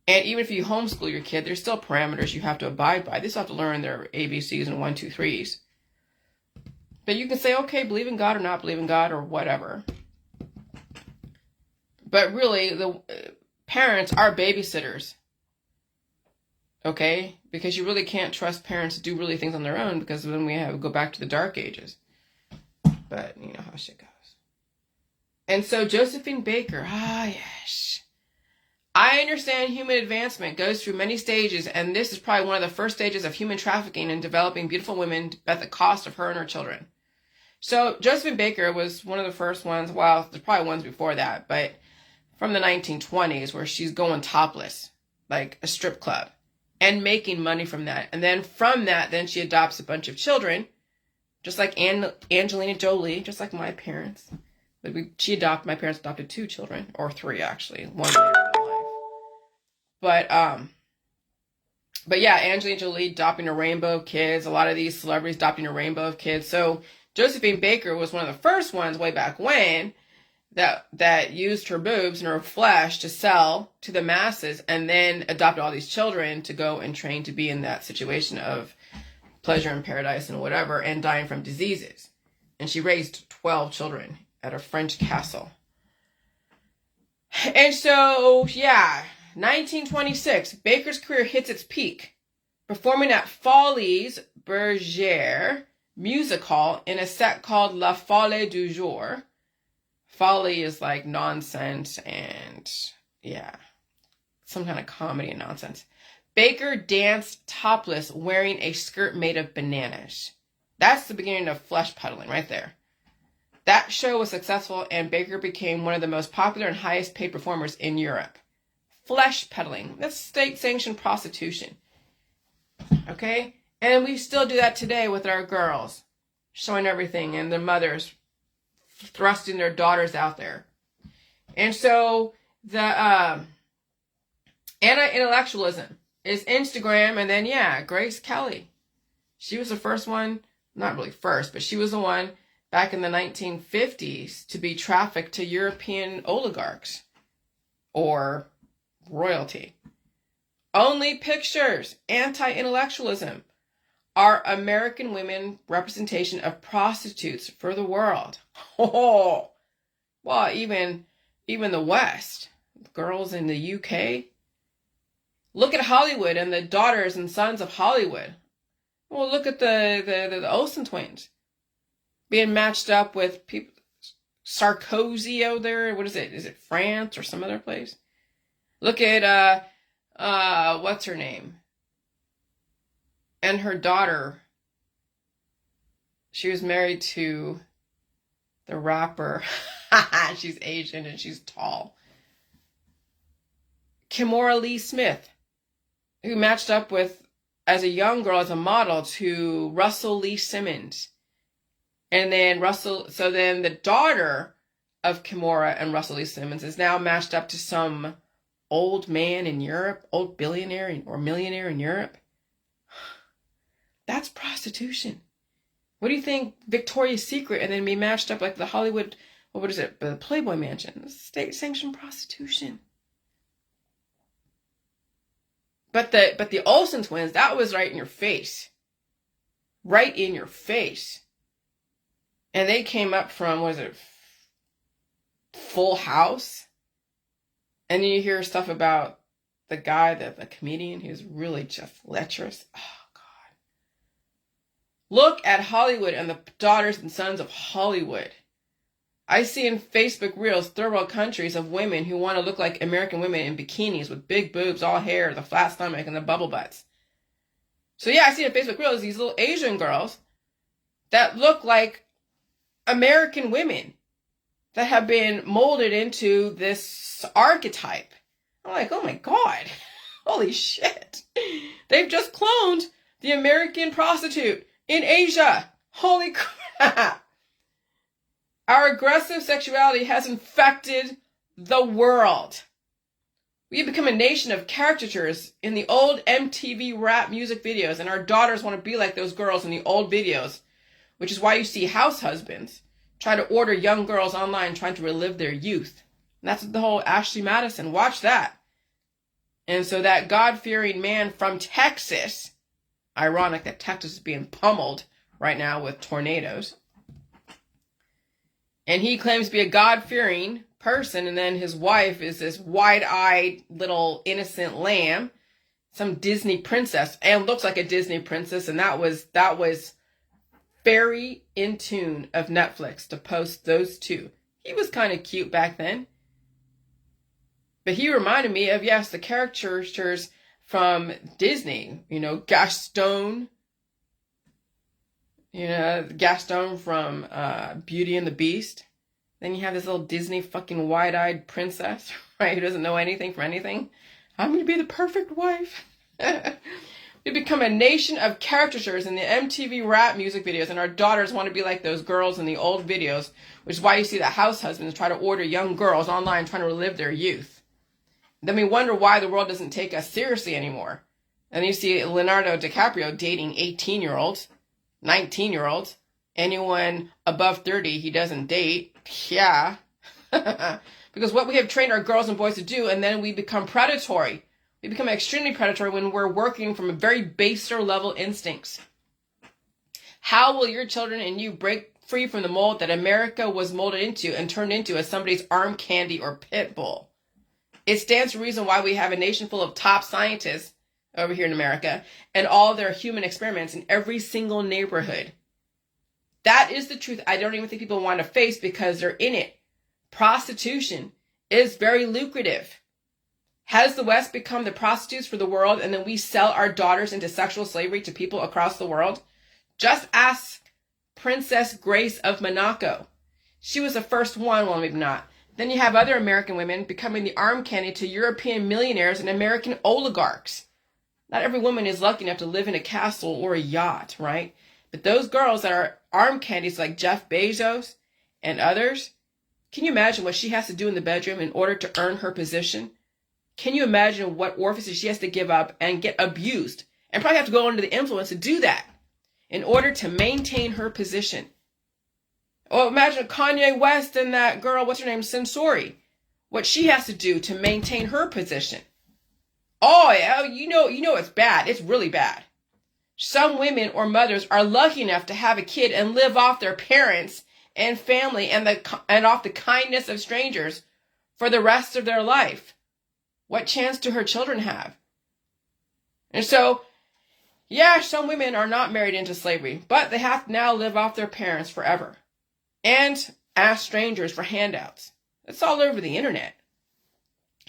And even if you homeschool your kid, there's still parameters you have to abide by. They still have to learn their ABCs and 1, 2, 3s. But you can say, okay, believe in God or not believe in God or whatever. But really, the parents are babysitters. Okay? Because you really can't trust parents to do really things on their own because then we go back to the dark ages. But you know how shit goes. And so Josephine Baker, yes. I understand human advancement goes through many stages, and this is probably one of the first stages of human trafficking and developing beautiful women at the cost of her and her children. So Josephine Baker was one of the first ones, well, there's probably ones before that, but from the 1920s where she's going topless, like a strip club, and making money from that. And then from that, then she adopts a bunch of children, just like Angelina Jolie, just like my parents. My parents adopted 2 children, or 3 actually, one later in life. But yeah, Angelina Jolie adopting a rainbow of kids. A lot of these celebrities adopting a rainbow of kids. So Josephine Baker was one of the first ones way back when that used her boobs and her flesh to sell to the masses, and then adopted all these children to go and train to be in that situation of pleasure in paradise and whatever, and dying from diseases. And she raised 12 children at a French castle. And so, yeah, 1926, Baker's career hits its peak, performing at Folies Bergère Music Hall in a set called La Folie du Jour. Folly is like nonsense and, yeah, some kind of comedy and nonsense. Baker danced topless wearing a skirt made of bananas. That's the beginning of flesh peddling right there. That show was successful, and Baker became one of the most popular and highest paid performers in Europe. Flesh peddling. That's state-sanctioned prostitution. Okay? And we still do that today with our girls, showing everything, and their mothers thrusting their daughters out there. And so the anti-intellectualism is Instagram, and then, yeah, Grace Kelly. She was the first one, not really first, but she was the one back in the 1950s to be trafficked to European oligarchs or royalty. Only pictures, anti-intellectualism, are American women representation of prostitutes for the world. Oh, well, even the West, girls in the UK. Look at Hollywood and the daughters and sons of Hollywood. Well, look at the Olsen twins being matched up with people. Sarkozy out there. What is it? Is it France or some other place? Look at what's her name? And her daughter. She was married to the rapper. She's Asian and she's tall. Kimora Lee Smith, who matched up with, as a young girl, as a model, to Russell Lee Simmons. And then the daughter of Kimora and Russell Lee Simmons is now matched up to some old man in Europe, old billionaire or millionaire in Europe. That's prostitution. What do you think Victoria's Secret and then be matched up like the Hollywood, what is it, the Playboy Mansion? State-sanctioned prostitution. But the Olsen twins, that was right in your face. Right in your face. And they came up from, what is it, Full House? And then you hear stuff about the guy, the comedian, who's really just lecherous. Oh, God. Look at Hollywood and the daughters and sons of Hollywood. I see in Facebook Reels third world countries of women who want to look like American women in bikinis with big boobs, all hair, the flat stomach, and the bubble butts. So yeah, I see in Facebook Reels these little Asian girls that look like American women that have been molded into this archetype. I'm like, oh my God, holy shit. They've just cloned the American prostitute in Asia. Holy crap. Our aggressive sexuality has infected the world. We have become a nation of caricatures in the old MTV rap music videos, and our daughters want to be like those girls in the old videos, which is why you see house husbands try to order young girls online trying to relive their youth. And that's the whole Ashley Madison. Watch that. And so that God-fearing man from Texas, ironic that Texas is being pummeled right now with tornadoes, and he claims to be a God-fearing person, and then his wife is this wide-eyed little innocent lamb, some Disney princess, and looks like a Disney princess, and that was very in tune of Netflix to post those two. He was kind of cute back then. But he reminded me of, yes, the characters from Disney, Gaston. Gaston from Beauty and the Beast. Then you have this little Disney fucking wide-eyed princess, right, who doesn't know anything from anything. I'm going to be the perfect wife. We become a nation of caricatures in the MTV rap music videos, and our daughters want to be like those girls in the old videos, which is why you see the house husbands try to order young girls online trying to relive their youth. Then we wonder why the world doesn't take us seriously anymore. And you see Leonardo DiCaprio dating 18-year-olds. 19-year-olds, anyone above 30 he doesn't date. Yeah. Because what we have trained our girls and boys to do, and then we become predatory. We become extremely predatory when we're working from a very baser level instincts. How will your children and you break free from the mold that America was molded into and turned into as somebody's arm candy or pit bull? It stands to reason why we have a nation full of top scientists over here in America, and all their human experiments in every single neighborhood. That is the truth I don't even think people want to face because they're in it. Prostitution is very lucrative. Has the West become the prostitutes for the world, and then we sell our daughters into sexual slavery to people across the world? Just ask Princess Grace of Monaco. She was the first one, well, maybe not. Then you have other American women becoming the arm candy to European millionaires and American oligarchs. Not every woman is lucky enough to live in a castle or a yacht, right? But those girls that are arm candies like Jeff Bezos and others, can you imagine what she has to do in the bedroom in order to earn her position? Can you imagine what orifices she has to give up and get abused and probably have to go under the influence to do that in order to maintain her position? Oh, imagine Kanye West and that girl, what's her name, Sensori, what she has to do to maintain her position. Oh, yeah, you know it's bad. It's really bad. Some women or mothers are lucky enough to have a kid and live off their parents and family and off the kindness of strangers for the rest of their life. What chance do her children have? And so, yeah, some women are not married into slavery, but they have to now live off their parents forever and ask strangers for handouts. It's all over the internet.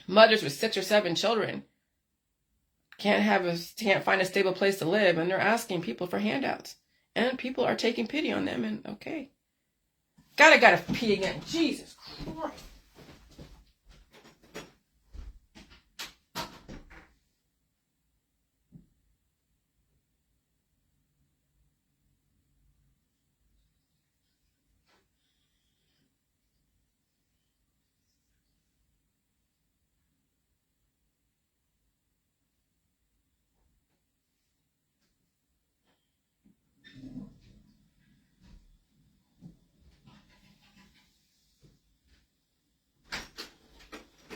Mothers with 6 or 7 children can't find a stable place to live, and they're asking people for handouts, and people are taking pity on them. And okay, gotta pee again. Jesus Christ.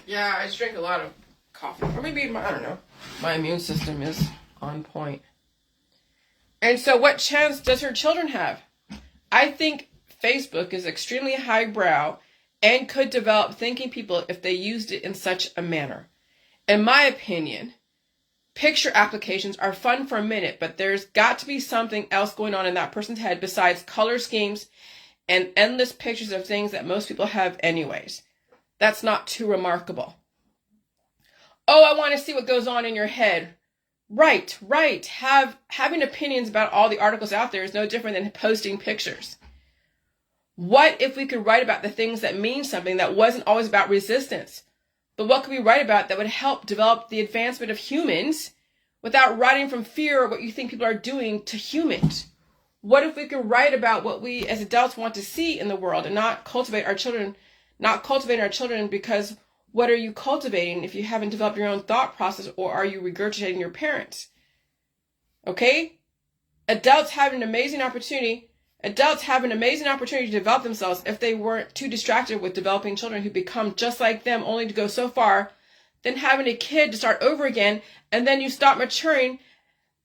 Yeah, I just drink a lot of coffee. Or maybe, I don't know, my immune system is on point. And so what chance does her children have? I think Facebook is extremely highbrow and could develop thinking people if they used it in such a manner. In my opinion, picture applications are fun for a minute, but there's got to be something else going on in that person's head besides color schemes and endless pictures of things that most people have anyways. That's not too remarkable. Oh, I want to see what goes on in your head. Right. Having opinions about all the articles out there is no different than posting pictures. What if we could write about the things that mean something that wasn't always about resistance? But what could we write about that would help develop the advancement of humans without writing from fear of what you think people are doing to humans? What if we could write about what we as adults want to see in the world and not cultivating our children because what are you cultivating if you haven't developed your own thought process, or are you regurgitating your parents? Okay? Adults have an amazing opportunity to develop themselves if they weren't too distracted with developing children who become just like them, only to go so far, then having a kid to start over again, and then you stop maturing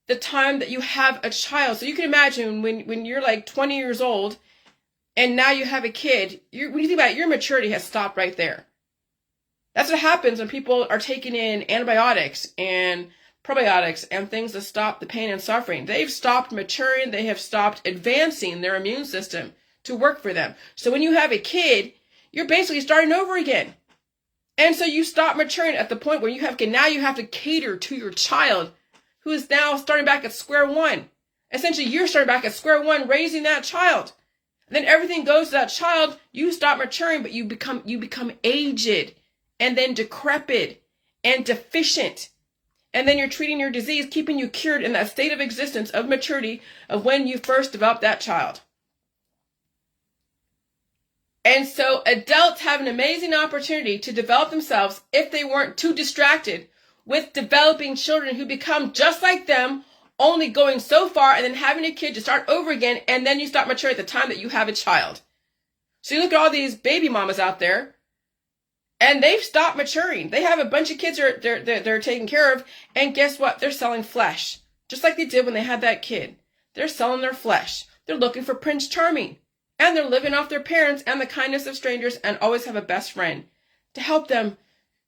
the time that you have a child. So you can imagine when you're like 20 years old and now you have a kid, when you think about it, your maturity has stopped right there. That's what happens when people are taking in antibiotics and probiotics and things to stop the pain and suffering. They've stopped maturing. They have stopped advancing their immune system to work for them. So when you have a kid, you're basically starting over again. And so you stop maturing at the point where now you have to cater to your child who is now starting back at square one. Essentially, you're starting back at square one raising that child. And then everything goes to that child. You stop maturing, but you become aged and then decrepit and deficient. And then you're treating your disease, keeping you cured in that state of existence of maturity of when you first developed that child. And so adults have an amazing opportunity to develop themselves if they weren't too distracted with developing children who become just like them, only going so far and then having a kid to start over again, and then you stop maturing at the time that you have a child. So you look at all these baby mamas out there, and they've stopped maturing. They have a bunch of kids they're taking care of, and guess what? They're selling flesh, just like they did when they had that kid. They're selling their flesh. They're looking for Prince Charming, and they're living off their parents and the kindness of strangers, and always have a best friend to help them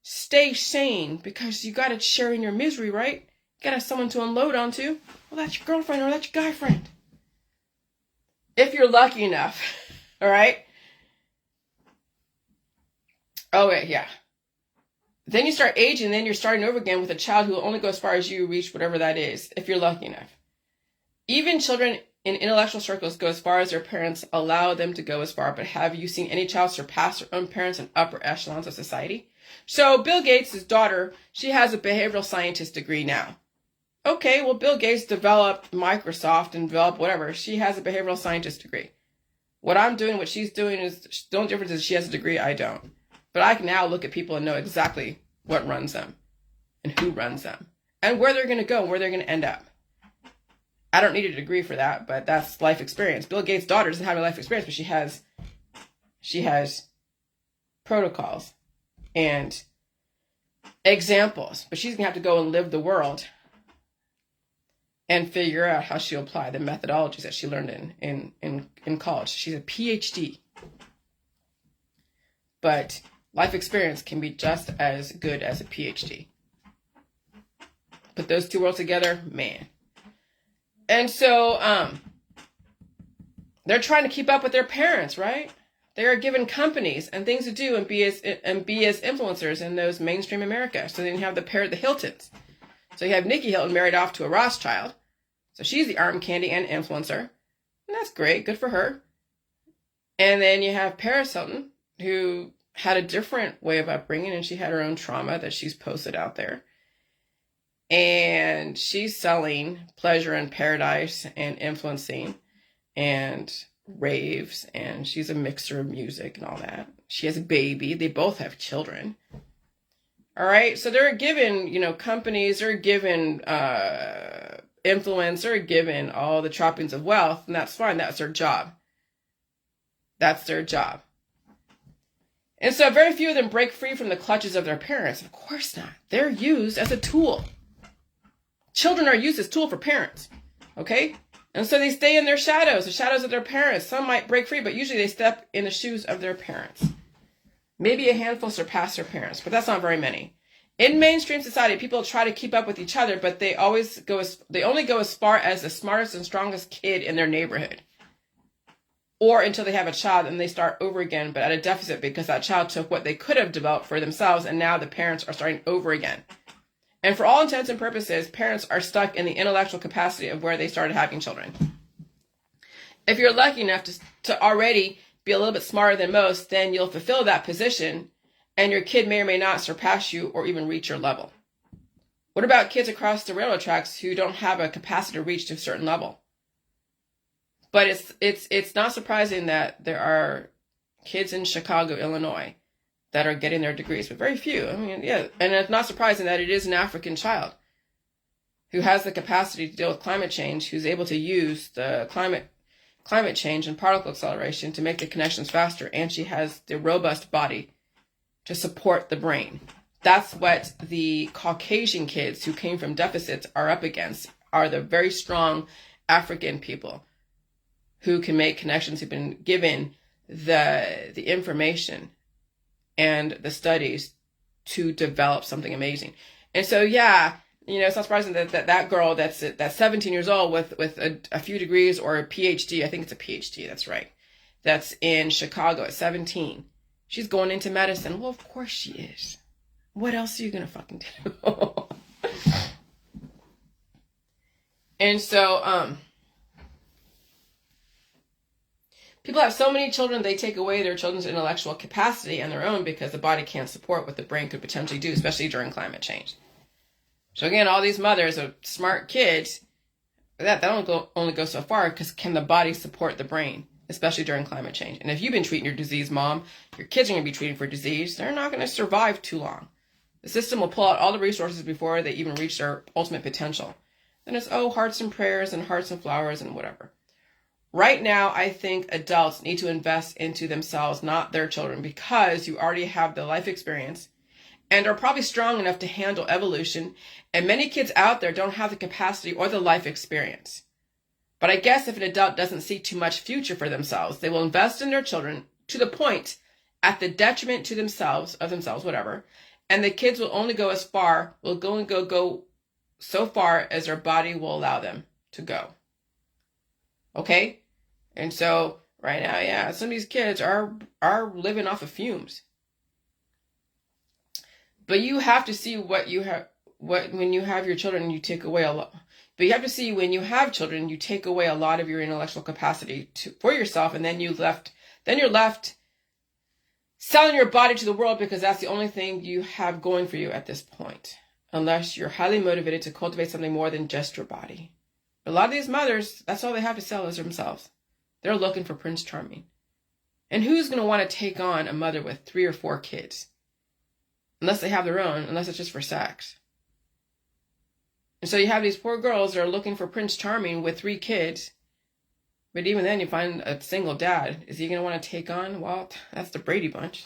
stay sane, because you got to share in your misery, right? You got to have someone to unload onto. Well, that's your girlfriend or that's your guy friend. If you're lucky enough, all right? Oh, yeah. Then you start aging, then you're starting over again with a child who will only go as far as you reach, whatever that is, if you're lucky enough. Even children in intellectual circles go as far as their parents allow them to go as far, but have you seen any child surpass their own parents in upper echelons of society? So Bill Gates' daughter, she has a behavioral scientist degree now. Okay, well, Bill Gates developed Microsoft and developed whatever. She has a behavioral scientist degree. What I'm doing, what she's doing, is the only difference is she has a degree, I don't. But I can now look at people and know exactly what runs them and who runs them and where they're going to go and where they're going to end up. I don't need a degree for that, but that's life experience. Bill Gates' daughter doesn't have a life experience, but she has protocols and examples. But she's going to have to go and live the world and figure out how she'll apply the methodologies that she learned in college. She's a PhD. But life experience can be just as good as a PhD. Put those two worlds together, man. And so they're trying to keep up with their parents, right? They are given companies and things to do and be as influencers in those mainstream America. So then you have the pair of the Hiltons. So you have Nikki Hilton married off to a Rothschild. So she's the arm candy and influencer. And that's great. Good for her. And then you have Paris Hilton, who had a different way of upbringing, and she had her own trauma that she's posted out there. And she's selling pleasure and paradise and influencing and raves, and she's a mixer of music and all that. She has a baby. They both have children. All right. So they're given, companies, they're given influence, they're given all the trappings of wealth, and that's fine. That's their job. That's their job. And so very few of them break free from the clutches of their parents. Of course not. They're used as a tool. Children are used as a tool for parents. Okay? And so they stay in their shadows, the shadows of their parents. Some might break free, but usually they step in the shoes of their parents. Maybe a handful surpass their parents, but that's not very many. In mainstream society, people try to keep up with each other, but they only go as far as the smartest and strongest kid in their neighborhood. Or until they have a child and they start over again, but at a deficit because that child took what they could have developed for themselves, and now the parents are starting over again. And for all intents and purposes, parents are stuck in the intellectual capacity of where they started having children. If you're lucky enough to already be a little bit smarter than most, then you'll fulfill that position, and your kid may or may not surpass you or even reach your level. What about kids across the railroad tracks who don't have a capacity to reach to a certain level? But it's not surprising that there are kids in Chicago, Illinois, that are getting their degrees, but very few. I mean, yeah, and it's not surprising that it is an African child who has the capacity to deal with climate change, who's able to use the climate change and particle acceleration to make the connections faster, and she has the robust body to support the brain. That's what the Caucasian kids who came from deficits are up against, are the very strong African people who can make connections, who've been given the information and the studies to develop something amazing. And so, yeah, it's not surprising that girl that's 17 years old with a few degrees or a PhD, I think it's a PhD, that's right, that's in Chicago at 17. She's going into medicine. Well, of course she is. What else are you going to fucking do? And so, people have so many children, they take away their children's intellectual capacity and their own because the body can't support what the brain could potentially do, especially during climate change. So again, all these mothers of smart kids, that only go so far because can the body support the brain, especially during climate change? And if you've been treating your disease, mom, your kids are going to be treating for disease. They're not going to survive too long. The system will pull out all the resources before they even reach their ultimate potential. Then it's, hearts and prayers and hearts and flowers and whatever. Right now, I think adults need to invest into themselves, not their children, because you already have the life experience and are probably strong enough to handle evolution. And many kids out there don't have the capacity or the life experience. But I guess if an adult doesn't see too much future for themselves, they will invest in their children to the point at the detriment to themselves, whatever. And the kids will only go go so far as their body will allow them to go. Okay? And so right now, yeah, some of these kids are living off of fumes. But you have to see when you have your children, you take away a lot. But you have to see when you have children, you take away a lot of your intellectual capacity for yourself, and then you're left selling your body to the world because that's the only thing you have going for you at this point, unless you're highly motivated to cultivate something more than just your body. But a lot of these mothers, that's all they have to sell is themselves. They're looking for Prince Charming. And who's going to want to take on a mother with 3 or 4 kids? Unless they have their own, unless it's just for sex. And so you have these poor girls that are looking for Prince Charming with 3 kids. But even then, you find a single dad. Is he going to want to take on? Well, that's the Brady Bunch.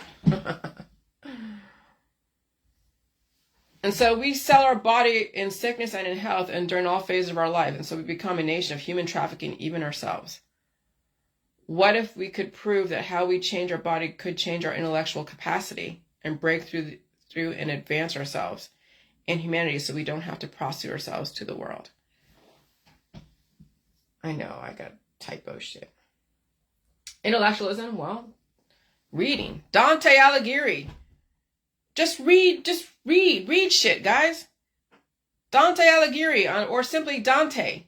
And so we sell our body in sickness and in health and during all phases of our life. And so we become a nation of human trafficking, even ourselves. What if we could prove that how we change our body could change our intellectual capacity and break through and advance ourselves in humanity so we don't have to prostitute ourselves to the world? I know, I got typo shit. Intellectualism, well, reading. Dante Alighieri. Just read shit, guys. Dante Alighieri, or simply Dante.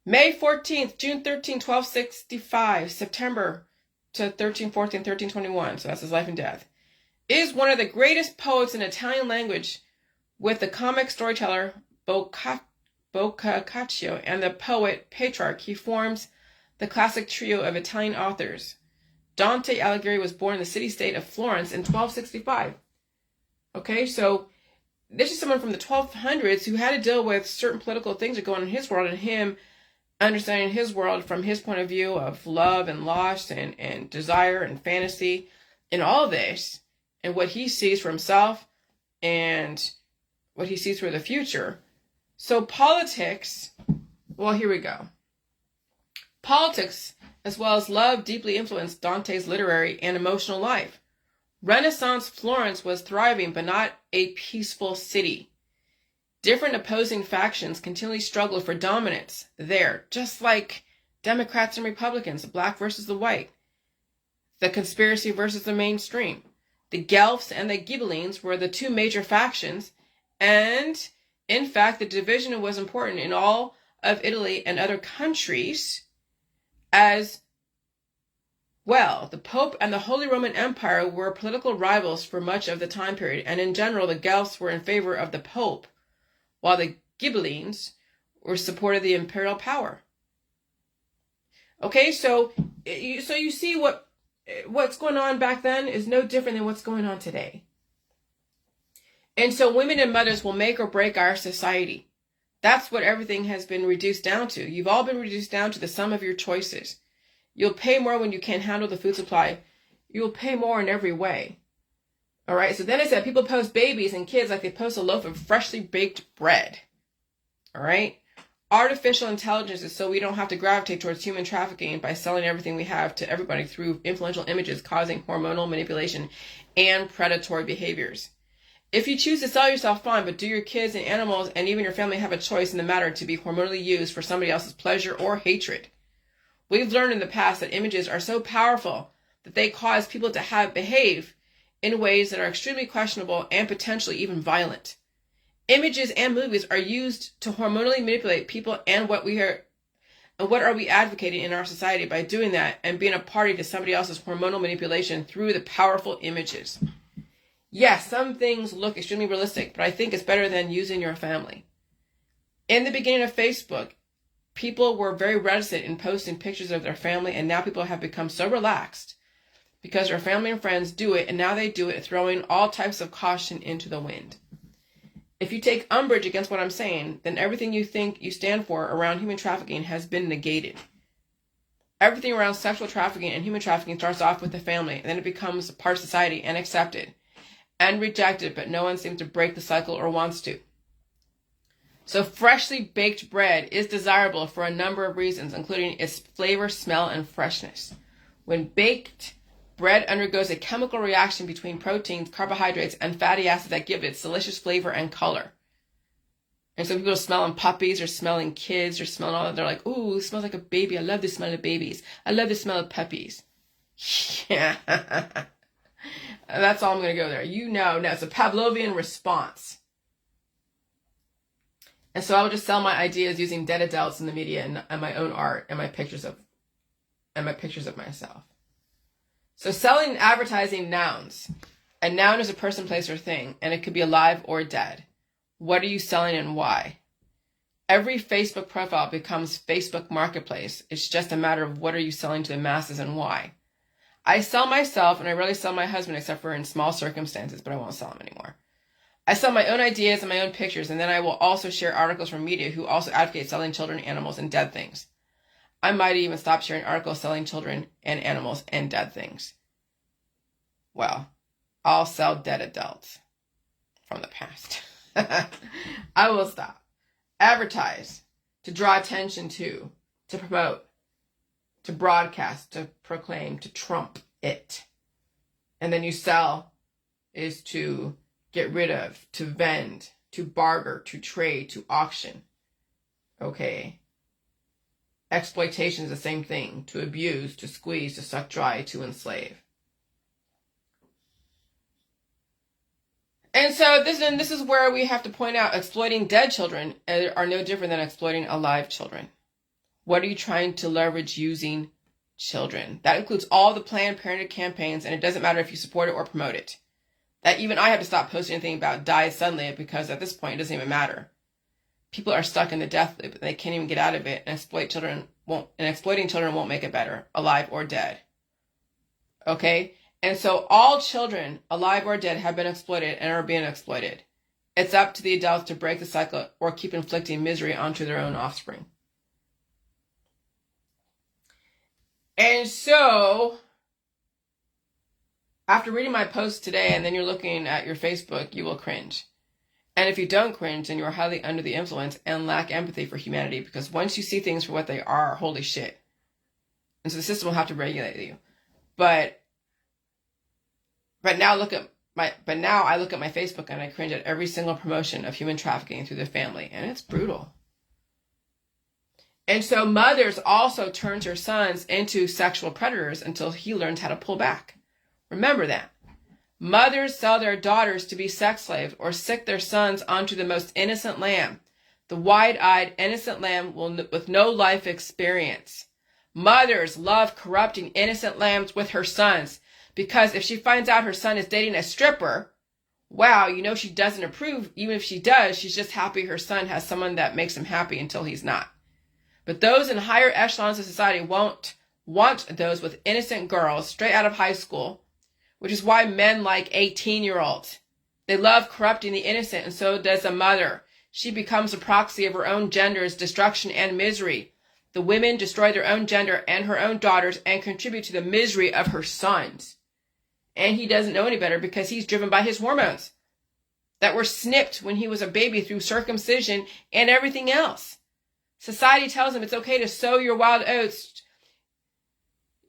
May 14th, June 13th, 1265, September to 1314, 1321, so that's his life and death, is one of the greatest poets in Italian language, with the comic storyteller Boccaccio and the poet Petrarch. He forms the classic trio of Italian authors. Dante Alighieri was born in the city-state of Florence in 1265. Okay, so this is someone from the 1200s who had to deal with certain political things that go on in his world, and him understanding his world from his point of view of love and loss and desire and fantasy and all this, and what he sees for himself and what he sees for the future. So politics Well, here we go. Politics, as well as love, deeply influenced Dante's literary and emotional life. Renaissance Florence was thriving, but not a peaceful city. Different opposing factions continually struggled for dominance there, just like Democrats and Republicans, the black versus the white, the conspiracy versus the mainstream. The Guelphs and the Ghibellines were the two major factions, and in fact, the division was important in all of Italy and other countries as well. The Pope and the Holy Roman Empire were political rivals for much of the time period, and in general, the Guelphs were in favor of the Pope, while the Ghibellines were supported the imperial power. Okay, so you see what's going on back then is no different than what's going on today. And so women and mothers will make or break our society. That's what everything has been reduced down to. You've all been reduced down to the sum of your choices. You'll pay more when you can't handle the food supply. You'll pay more in every way. All right, so then I said people post babies and kids like they post a loaf of freshly baked bread. All right? Artificial intelligence is so we don't have to gravitate towards human trafficking by selling everything we have to everybody through influential images causing hormonal manipulation and predatory behaviors. If you choose to sell yourself, fine, but do your kids and animals and even your family have a choice in the matter to be hormonally used for somebody else's pleasure or hatred? We've learned in the past that images are so powerful that they cause people to behave in ways that are extremely questionable and potentially even violent. Images and movies are used to hormonally manipulate people, and what are we advocating in our society by doing that and being a party to somebody else's hormonal manipulation through the powerful images? Yes, some things look extremely realistic, but I think it's better than using your family. In the beginning of Facebook, people were very reticent in posting pictures of their family, and now people have become so relaxed because their family and friends do it, and now they do it throwing all types of caution into the wind. If you take umbrage against what I'm saying, then everything you think you stand for around human trafficking has been negated. Everything around sexual trafficking and human trafficking starts off with the family, and then it becomes a part of society and accepted and rejected, but no one seems to break the cycle or wants to. So freshly baked bread is desirable for a number of reasons, including its flavor, smell, and freshness. When baked, bread undergoes a chemical reaction between proteins, carbohydrates, and fatty acids that give it its delicious flavor and color. And so people are smelling puppies or smelling kids or smelling all that. They're like, ooh, it smells like a baby. I love the smell of babies. I love the smell of puppies. Yeah. That's all I'm going to go there. No, it's a Pavlovian response. And so I would just sell my ideas using dead adults in the media and my own art and my pictures of myself. So selling and advertising nouns. A noun is a person, place, or thing, and it could be alive or dead. What are you selling and why? Every Facebook profile becomes Facebook Marketplace. It's just a matter of what are you selling to the masses and why. I sell myself, and I rarely sell my husband except for in small circumstances, but I won't sell him anymore. I sell my own ideas and my own pictures, and then I will also share articles from media who also advocate selling children, animals, and dead things. I might even stop sharing articles selling children and animals and dead things. Well, I'll sell dead adults from the past. I will stop. Advertise, to draw attention to promote, to broadcast, to proclaim, to trump it. And then you sell is to get rid of, to vend, to barter, to trade, to auction. Okay. Exploitation is the same thing. To abuse, to squeeze, to suck dry, to enslave. And so this is where we have to point out exploiting dead children are no different than exploiting alive children. What are you trying to leverage using children? That includes all the Planned Parenthood campaigns, and it doesn't matter if you support it or promote it. That even I have to stop posting anything about die suddenly because at this point it doesn't even matter. People are stuck in the death loop and they can't even get out of it, and exploiting children won't make it better, alive or dead. Okay? And so all children, alive or dead, have been exploited and are being exploited. It's up to the adults to break the cycle or keep inflicting misery onto their own offspring. And so, after reading my post today and then you're looking at your Facebook, you will cringe. And if you don't cringe, then you are highly under the influence and lack empathy for humanity, because once you see things for what they are, holy shit. And so the system will have to regulate you. But now I look at my Facebook and I cringe at every single promotion of human trafficking through the family, and it's brutal. And so mothers also turn their sons into sexual predators until he learns how to pull back. Remember that. Mothers sell their daughters to be sex slaves or sick their sons onto the most innocent lamb, the wide-eyed innocent lamb with no life experience. Mothers love corrupting innocent lambs with her sons, because if she finds out her son is dating a stripper, wow, you know she doesn't approve. Even if she does, she's just happy her son has someone that makes him happy until he's not. But those in higher echelons of society won't want those with innocent girls straight out of high school, which is why men like 18-year-olds. They love corrupting the innocent, and so does a mother. She becomes a proxy of her own gender's destruction and misery. The women destroy their own gender and her own daughters and contribute to the misery of her sons. And he doesn't know any better because he's driven by his hormones that were snipped when he was a baby through circumcision and everything else. Society tells him it's okay to sow your wild oats.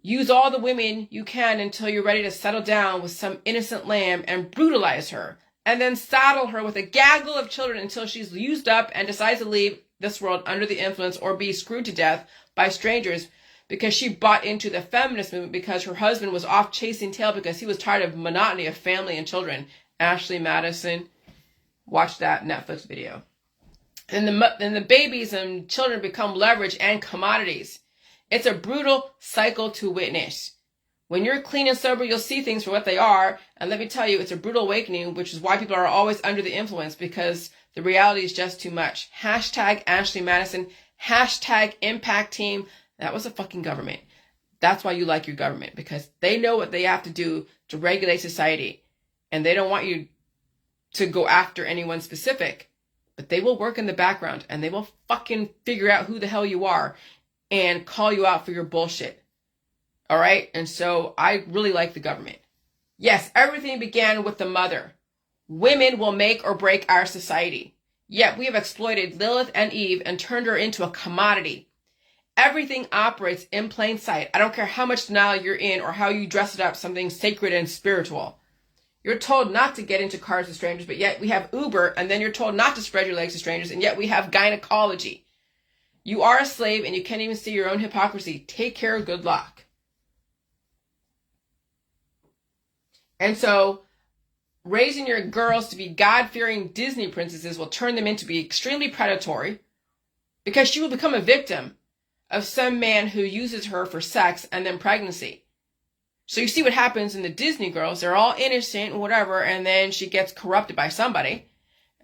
Use all the women you can until you're ready to settle down with some innocent lamb and brutalize her, and then saddle her with a gaggle of children until she's used up and decides to leave this world under the influence or be screwed to death by strangers because she bought into the feminist movement because her husband was off chasing tail because he was tired of monotony of family and children. Ashley Madison, watch that Netflix video. And the babies and children become leverage and commodities. It's a brutal cycle to witness. When you're clean and sober, you'll see things for what they are. And let me tell you, it's a brutal awakening, which is why people are always under the influence, because the reality is just too much. Hashtag Ashley Madison. Hashtag Impact Team. That was a fucking government. That's why you like your government, because they know what they have to do to regulate society. And they don't want you to go after anyone specific. But they will work in the background and they will fucking figure out who the hell you are and call you out for your bullshit. All right? And so I really like the government. Yes, everything began with the mother. Women will make or break our society. Yet we have exploited Lilith and Eve and turned her into a commodity. Everything operates in plain sight. I don't care how much denial you're in or how you dress it up, something sacred and spiritual. You're told not to get into cars with strangers, but yet we have Uber, and then you're told not to spread your legs to strangers, and yet we have gynecology. You are a slave, and you can't even see your own hypocrisy. Take care, good luck. And so, raising your girls to be God-fearing Disney princesses will turn them into be extremely predatory, because she will become a victim of some man who uses her for sex and then pregnancy. So you see what happens in the Disney girls. They're all innocent and whatever, and then she gets corrupted by somebody.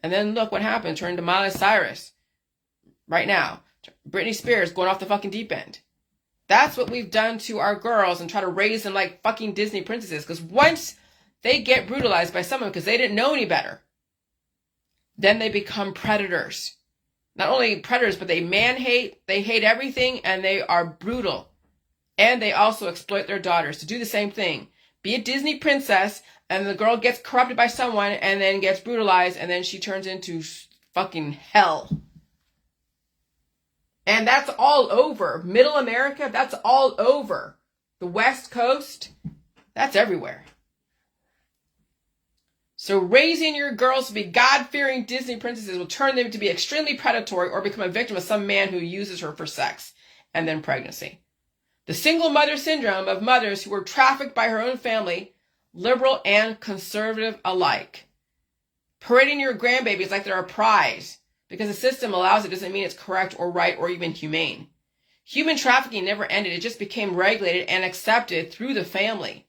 And then look what happens. Turn to Miley Cyrus right now. Britney Spears going off the fucking deep end. That's what we've done to our girls and try to raise them like fucking Disney princesses. Because once they get brutalized by someone because they didn't know any better, then they become predators. Not only predators, but they man-hate, they hate everything, and they are brutal. And they also exploit their daughters to do the same thing. Be a Disney princess, and the girl gets corrupted by someone, and then gets brutalized, and then she turns into fucking hell. And that's all over. Middle America, that's all over. The West Coast, that's everywhere. So raising your girls to be God-fearing Disney princesses will turn them to be extremely predatory or become a victim of some man who uses her for sex and then pregnancy. The single mother syndrome of mothers who were trafficked by her own family, liberal and conservative alike. Parading your grandbabies like they're a prize because the system allows it doesn't mean it's correct or right or even humane. Human trafficking never ended. It just became regulated and accepted through the family.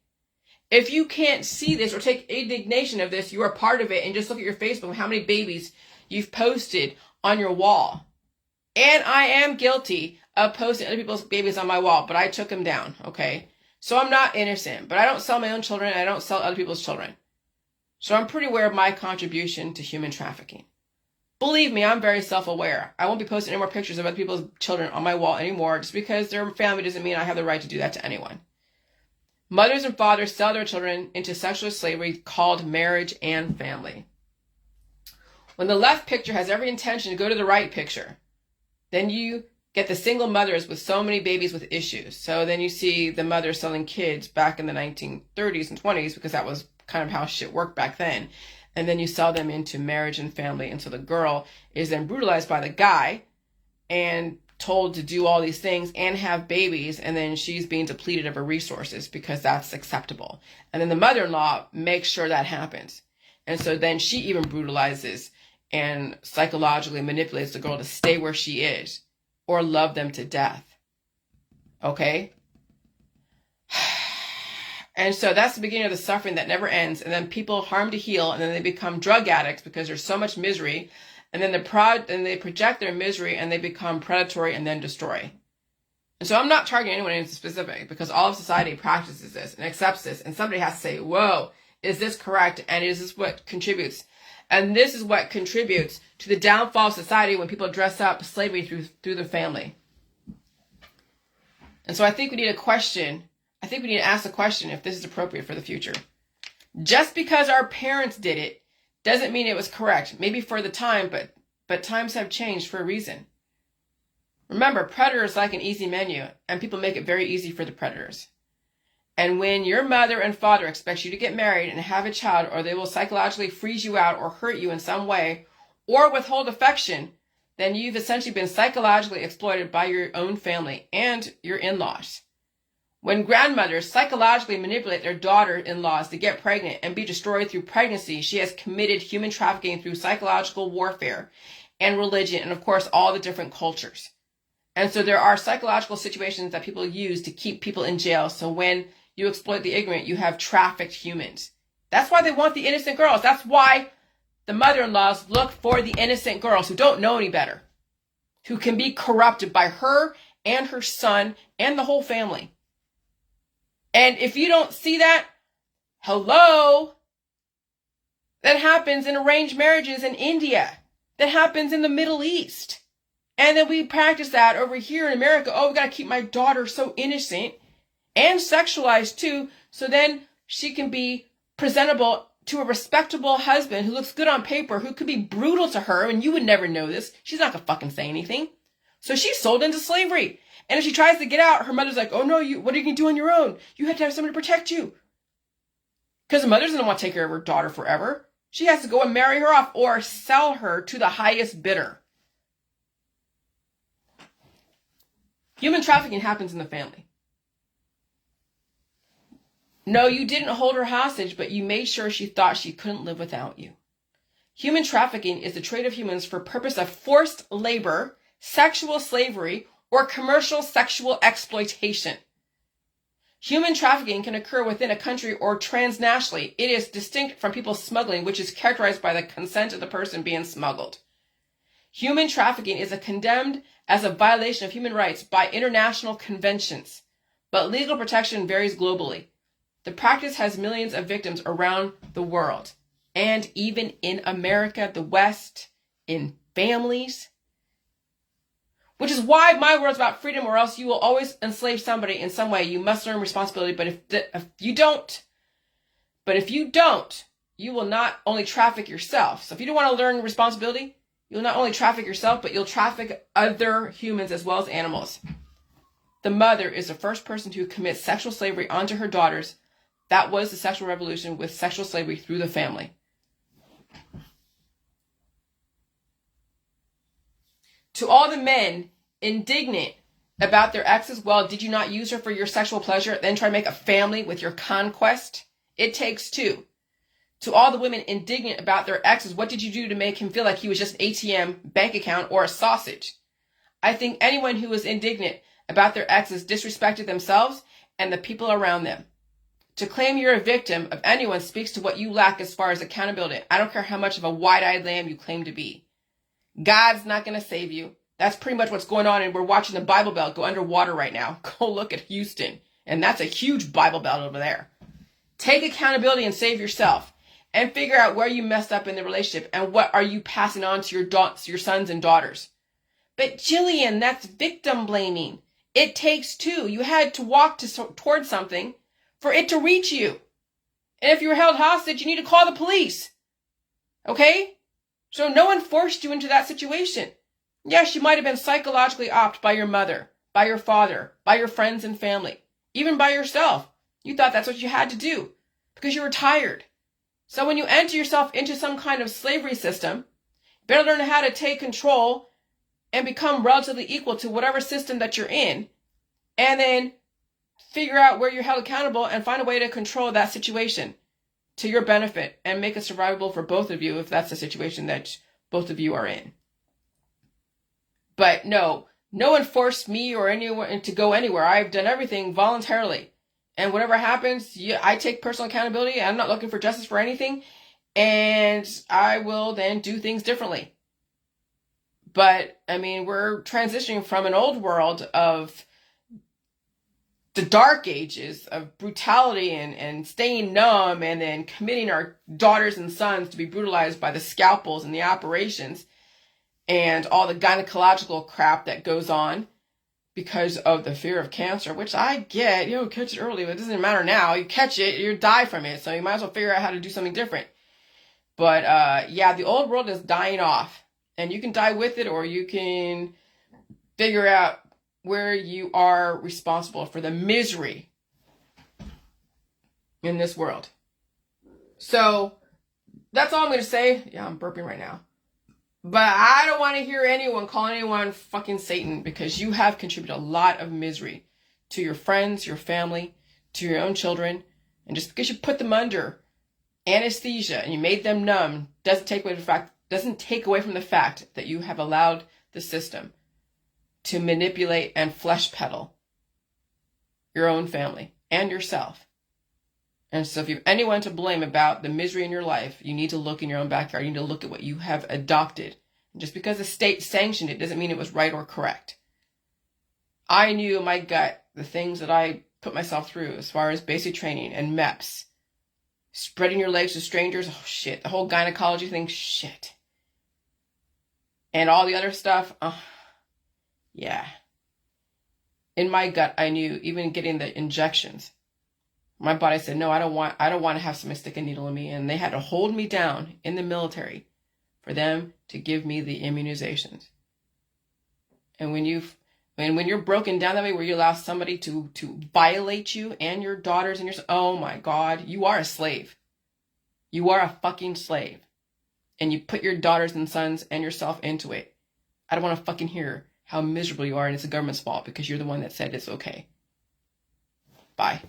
If you can't see this or take indignation of this, you are part of it, and just look at your Facebook and how many babies you've posted on your wall. And I am guilty of posting other people's babies on my wall, but I took them down, okay? So I'm not innocent, but I don't sell my own children, and I don't sell other people's children. So I'm pretty aware of my contribution to human trafficking. Believe me, I'm very self-aware. I won't be posting any more pictures of other people's children on my wall anymore. Just because they're family doesn't mean I have the right to do that to anyone. Mothers and fathers sell their children into sexual slavery called marriage and family. When the left picture has every intention to go to the right picture, then you get the single mothers with so many babies with issues. So then you see the mother selling kids back in the 1930s and 20s, because that was kind of how shit worked back then. And then you sell them into marriage and family. And so the girl is then brutalized by the guy and told to do all these things and have babies. And then she's being depleted of her resources because that's acceptable. And then the mother-in-law makes sure that happens. And so then she even brutalizes and psychologically manipulates the girl to stay where she is or love them to death. Okay? And so that's the beginning of the suffering that never ends. And then people harm to heal, and then they become drug addicts because there's so much misery. And then they project their misery, and they become predatory and then destroy. And so I'm not targeting anyone in specific, because all of society practices this and accepts this. And somebody has to say, whoa, is this correct? And is this what contributes? And this is what contributes to the downfall of society when people dress up slavery through the family. And so I think we need to ask the question if this is appropriate for the future. Just because our parents did it doesn't mean it was correct. Maybe for the time, but times have changed for a reason. Remember, predators like an easy menu, and people make it very easy for the predators. And when your mother and father expect you to get married and have a child, or they will psychologically freeze you out or hurt you in some way, or withhold affection, then you've essentially been psychologically exploited by your own family and your in-laws. When grandmothers psychologically manipulate their daughter-in-laws to get pregnant and be destroyed through pregnancy, she has committed human trafficking through psychological warfare and religion, and of course all the different cultures. And so there are psychological situations that people use to keep people in jail. So when you exploit the ignorant, you have trafficked humans. That's why they want the innocent girls. That's why the mother-in-laws look for the innocent girls who don't know any better, who can be corrupted by her and her son and the whole family. And if you don't see that, hello, that happens in arranged marriages in India. That happens in the Middle East. And then we practice that over here in America. Oh, we got to keep my daughter so innocent and sexualized too, so then she can be presentable to a respectable husband who looks good on paper, who could be brutal to her, and you would never know this. She's not going to fucking say anything. So she's sold into slavery. And if she tries to get out, her mother's like, oh no, what are you going to do on your own? You have to have somebody to protect you. Because the mother doesn't want to take care of her daughter forever. She has to go and marry her off or sell her to the highest bidder. Human trafficking happens in the family. No, you didn't hold her hostage, but you made sure she thought she couldn't live without you. Human trafficking is the trade of humans for purpose of forced labor, sexual slavery, or commercial sexual exploitation. Human trafficking can occur within a country or transnationally. It is distinct from people smuggling, which is characterized by the consent of the person being smuggled. Human trafficking is condemned as a violation of human rights by international conventions, but legal protection varies globally. The practice has millions of victims around the world, and even in America, the West, in families. Which is why my word's about freedom, or else you will always enslave somebody in some way. You must learn responsibility, but if you don't, you will not only traffic yourself. So if you don't want to learn responsibility, you'll not only traffic yourself, but you'll traffic other humans as well as animals. The mother is the first person to commit sexual slavery onto her daughters. That was the sexual revolution, with sexual slavery through the family. To all the men indignant about their exes, well, did you not use her for your sexual pleasure, then try to make a family with your conquest? It takes two. To all the women indignant about their exes, what did you do to make him feel like he was just an ATM, bank account, or a sausage? I think anyone who is indignant about their exes disrespected themselves and the people around them. To claim you're a victim of anyone speaks to what you lack as far as accountability. I don't care how much of a wide-eyed lamb you claim to be. God's not going to save you. That's pretty much what's going on, and we're watching the Bible Belt go underwater right now. Go look at Houston, and that's a huge Bible Belt over there. Take accountability and save yourself, and figure out where you messed up in the relationship, and what are you passing on to your sons and daughters. But Jillian, that's victim blaming. It takes two. You had to walk towards something for it to reach you. And if you were held hostage, you need to call the police. Okay? So no one forced you into that situation. Yes, you might have been psychologically opped by your mother, by your father, by your friends and family, even by yourself. You thought that's what you had to do because you were tired. So when you enter yourself into some kind of slavery system, you better learn how to take control and become relatively equal to whatever system that you're in, and then figure out where you're held accountable and find a way to control that situation to your benefit and make it survivable for both of you if that's the situation that both of you are in. But no one forced me or anyone to go anywhere. I've done everything voluntarily. And whatever happens, I take personal accountability. I'm not looking for justice for anything. And I will then do things differently. But, I mean, we're transitioning from an old world of the dark ages of brutality and staying numb and then committing our daughters and sons to be brutalized by the scalpels and the operations and all the gynecological crap that goes on because of the fear of cancer, which I get. Catch it early, but it doesn't matter now. You catch it, you die from it, so you might as well figure out how to do something different. But yeah, the old world is dying off, and you can die with it, or you can figure out where you are responsible for the misery in this world. So that's all I'm going to say. Yeah, I'm burping right now. But I don't want to hear anyone calling anyone fucking Satan, because you have contributed a lot of misery to your friends, your family, to your own children. And just because you put them under anesthesia and you made them numb doesn't take away from the fact that you have allowed the system to manipulate and flesh peddle your own family and yourself. And so if you have anyone to blame about the misery in your life, you need to look in your own backyard. You need to look at what you have adopted. And just because the state sanctioned it doesn't mean it was right or correct. I knew in my gut the things that I put myself through as far as basic training and MEPS. Spreading your legs to strangers, oh shit. The whole gynecology thing, shit. And all the other stuff, yeah. In my gut, I knew, even getting the injections, my body said, no, I don't want to have somebody stick a needle in me. And they had to hold me down in the military for them to give me the immunizations. And when you're broken down that way, where you allow somebody to violate you and your daughters and your, oh my God, you are a slave. You are a fucking slave. And you put your daughters and sons and yourself into it. I don't want to fucking hear how miserable you are, and it's the government's fault because you're the one that said it's okay. Bye.